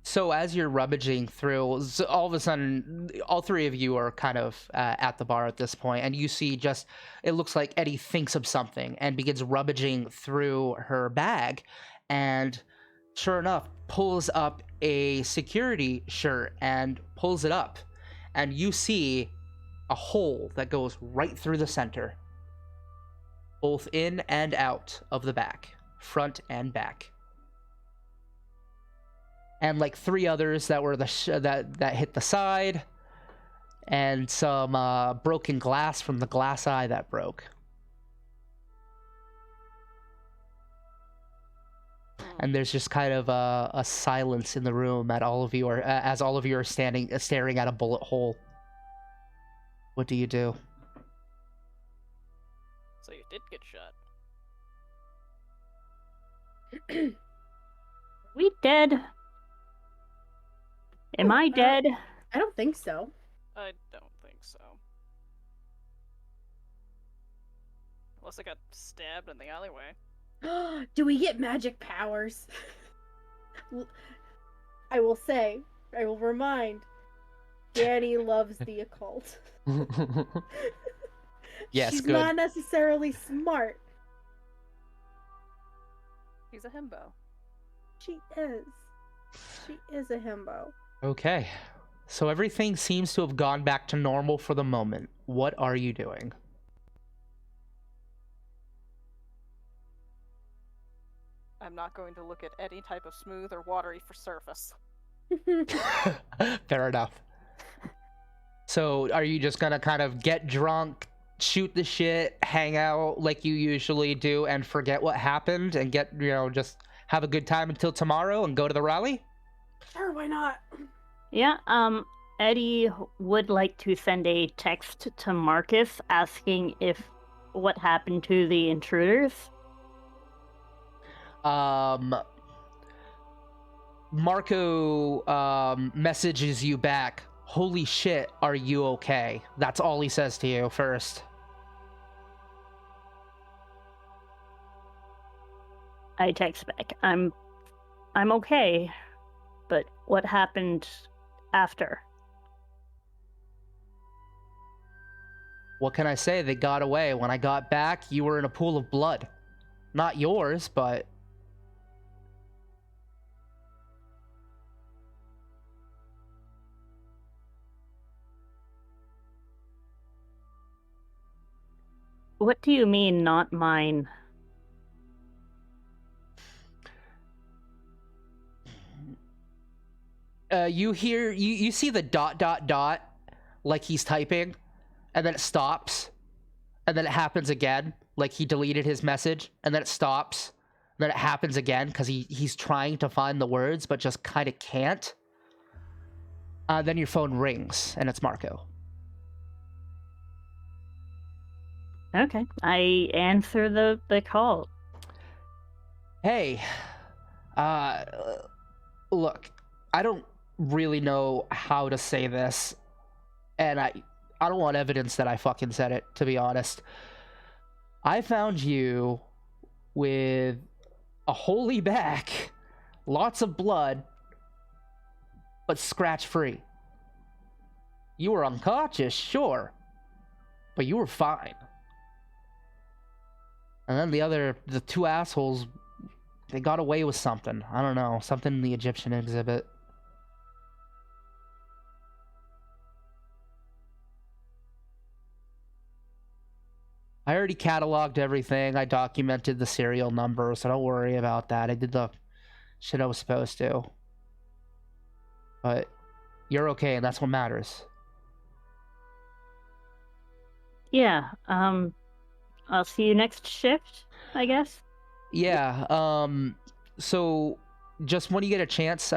A: So as you're rummaging through, all of a sudden, all three of you are kind of at the bar at this point, and you see it looks like Eddie thinks of something and begins rummaging through her bag, and sure enough, pulls up a security shirt and pulls it up, and you see a hole that goes right through the center, both in and out of the back, front and back. And like 3 others that were that hit the side, and some broken glass from the glass eye that broke. And there's just kind of a silence in the room at all of you are as all of you are staring at a bullet hole. What do you do?
B: So you did get shot.
E: We dead? Am I dead?
C: I don't think so.
B: I don't think so. Unless I got stabbed in the alleyway.
C: Do we get magic powers? I will say, I will remind, Danny loves the occult.
A: Yes,
C: She's
A: good.
C: not necessarily smart.
B: He's a himbo.
C: She is. She is a himbo.
A: Okay. So everything seems to have gone back to normal for the moment. What are you doing?
B: I'm not going to look at any type of smooth or watery for surface.
A: Fair enough. So are you just gonna kind of get drunk, shoot the shit, hang out like you usually do, and forget what happened and get, just have a good time until tomorrow and go to the rally?
C: Sure, why not?
E: Yeah, Eddie would like to send a text to Marcus asking if what happened to the intruders.
A: Marco messages you back, "Holy shit, are you okay?" That's all he says to you first.
E: I text back, I'm okay, but what happened after?
A: What can I say? They got away. When I got back, you were in a pool of blood. Not yours, but...
E: What do you mean, not mine?
A: You hear, you see the ... like he's typing, and then it stops, and then it happens again, like he deleted his message, and then it stops, and then it happens again, because he's trying to find the words, but just kind of can't. Then your phone rings, and it's Marco.
E: Okay, I answer the call.
A: Hey, look, I don't really know how to say this, and I don't want evidence that I fucking said it, to be honest. I found you with a holy back, lots of blood, but scratch-free. You were unconscious, sure, but you were fine. And then the two assholes, they got away with something. I don't know, something in the Egyptian exhibit. I already cataloged everything. I documented the serial number, so don't worry about that. I did the shit I was supposed to. But you're okay, and that's what matters.
E: Yeah, I'll see you next shift, I guess.
A: Yeah, so just when you get a chance,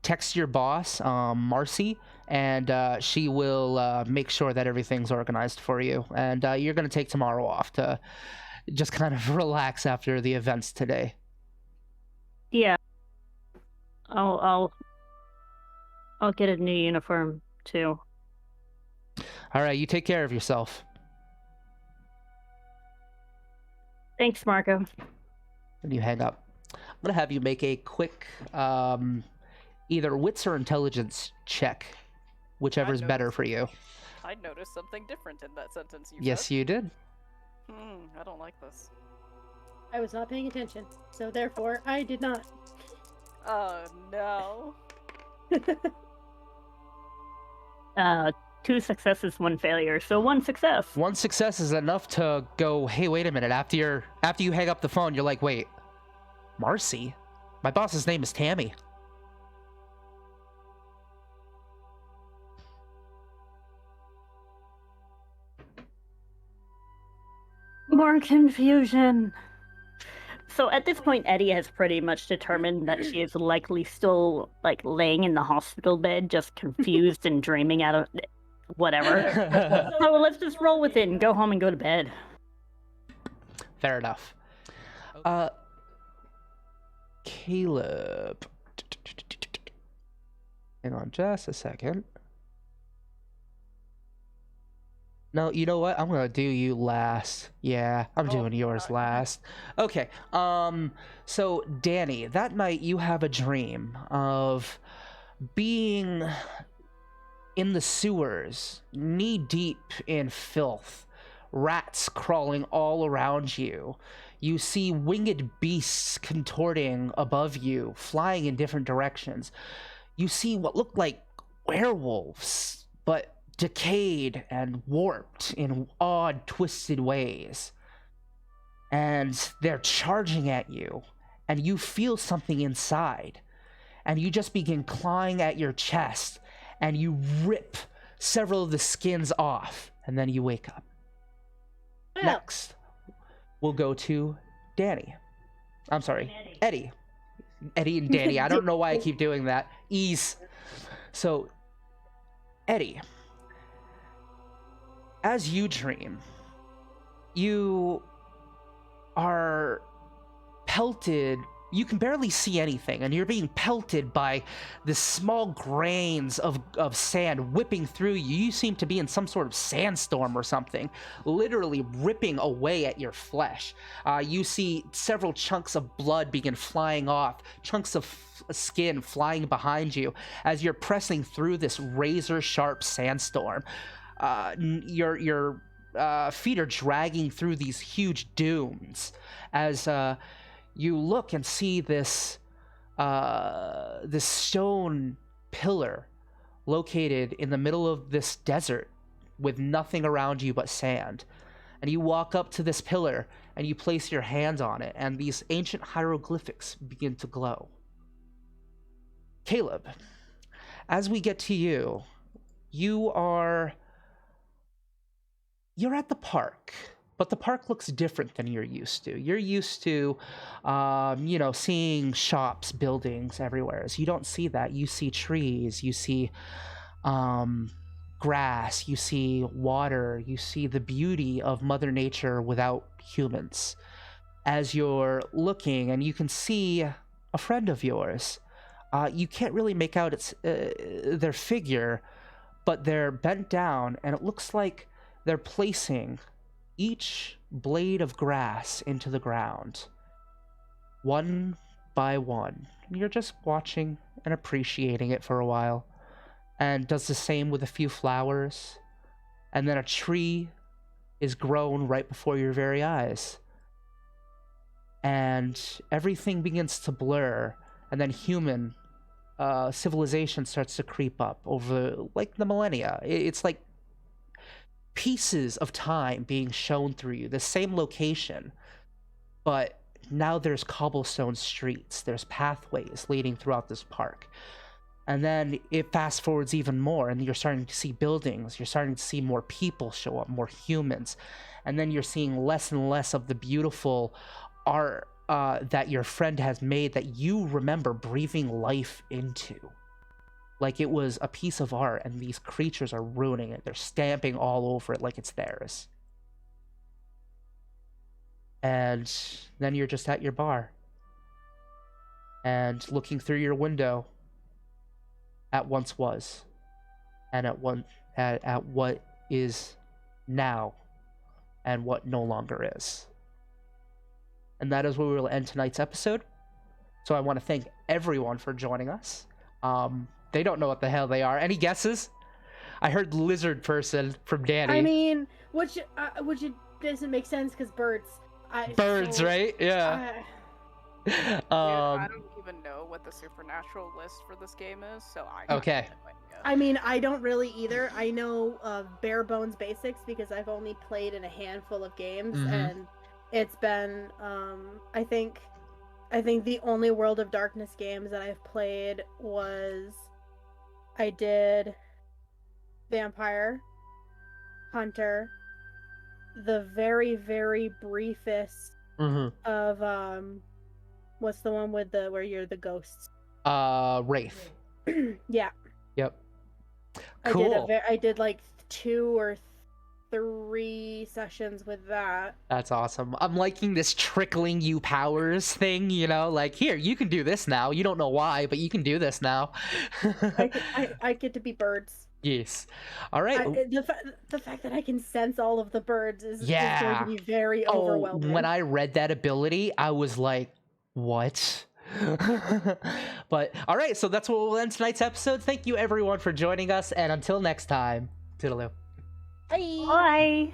A: text your boss, Marcy, and she will make sure that everything's organized for you. And you're going to take tomorrow off to just kind of relax after the events today.
E: Yeah. I'll get a new uniform too.
A: All right, you take care of yourself.
E: Thanks, Marco.
A: And you hang up. I'm going to have you make a quick either wits or intelligence check, whichever's better for you.
B: I noticed something different in that sentence you
A: Yes,
B: said.
A: you did.
B: I don't like this.
C: I was not paying attention, so therefore I did not.
B: Oh, no.
E: 2 successes, 1 failure, so 1 success.
A: One success is enough to go, hey, wait a minute. After you hang up the phone, you're like, wait, Marcy? My boss's name is Tammy.
E: More confusion. So at this point, Eddie has pretty much determined that she is likely still, like, laying in the hospital bed, just confused and dreaming out of whatever. So let's just roll with it and go home and go to bed.
A: Fair enough. Caleb. Hang on just a second. No, you know what? I'm gonna do you last. Yeah, I'm
B: Oh,
A: doing yours
B: God.
A: last. Okay. So Danny, that night you have a dream of being in the sewers, knee deep in filth, rats crawling all around you. You see winged beasts contorting above you, flying in different directions. You see what look like werewolves, but decayed and warped in odd, twisted ways. And they're charging at you, and you feel something inside, and you just begin clawing at your chest, and you rip several of the skins off, and then you wake up.
C: Well,
A: Next, we'll go to Danny. I'm sorry, Eddie. Eddie and Danny. I don't know why I keep doing that. Ease. So, Eddie, as you dream, you are pelted. You can barely see anything, and you're being pelted by the small grains of sand whipping through you. You seem to be in some sort of sandstorm or something, literally ripping away at your flesh. You see several chunks of blood begin flying off, chunks of skin flying behind you as you're pressing through this razor-sharp sandstorm. Your feet are dragging through these huge dunes as you look and see this stone pillar located in the middle of this desert with nothing around you but sand. And you walk up to this pillar and you place your hands on it, and these ancient hieroglyphics begin to glow. Caleb, as we get to you, you're at the park, but the park looks different than you're used to. You're used to, seeing shops, buildings everywhere. So you don't see that. You see trees, you see grass, you see water, you see the beauty of Mother Nature without humans. As you're looking, and you can see a friend of yours. You can't really make out their figure, but they're bent down, and it looks like they're placing each blade of grass into the ground, one by one. And you're just watching and appreciating it for a while, and does the same with a few flowers, and then a tree is grown right before your very eyes. And everything begins to blur, and then human civilization starts to creep up over like the millennia. It's like pieces of time being shown through you, the same location, but now there's cobblestone streets, there's pathways leading throughout this park. And then it fast forwards even more, and you're starting to see buildings, you're starting to see more people show up, more humans, and then you're seeing less and less of the beautiful art that your friend has made that you remember breathing life into. Like it was a piece of art, and these creatures are ruining it. They're stamping all over it like it's theirs. And then you're just at your bar, and looking through your window at once was, and at what is now, and what no longer is. And that is where we will end tonight's episode. So I want to thank everyone for joining us. They don't know what the hell they are. Any guesses? I heard lizard person from Danny.
C: I mean, which it doesn't make sense because birds.
A: Birds, right? Yeah.
B: Dude, I don't even know what the supernatural list for this game is, so I
A: Okay.
C: I mean, I don't really either. I know bare bones basics because I've only played in a handful of games, and it's been I think the only World of Darkness games that I've played was I did Vampire Hunter, the very, very briefest of what's the one with where you're the ghosts?
A: Wraith.
C: Yeah.
A: Yep. Cool.
C: I did like 2 or 3 sessions with that.
A: That's awesome. I'm liking this trickling you powers thing, like, here, you can do this now. You don't know why, but you can do this now.
C: I get to be birds.
A: Yes. All right.
C: The fact that I can sense all of the birds is going
A: Yeah.
C: to be very
A: Oh,
C: overwhelming.
A: when I read that ability, I was like, what? But all right, so that's what we'll end tonight's episode. Thank you everyone for joining us, and until next time, toodaloo.
C: Bye.
E: Bye.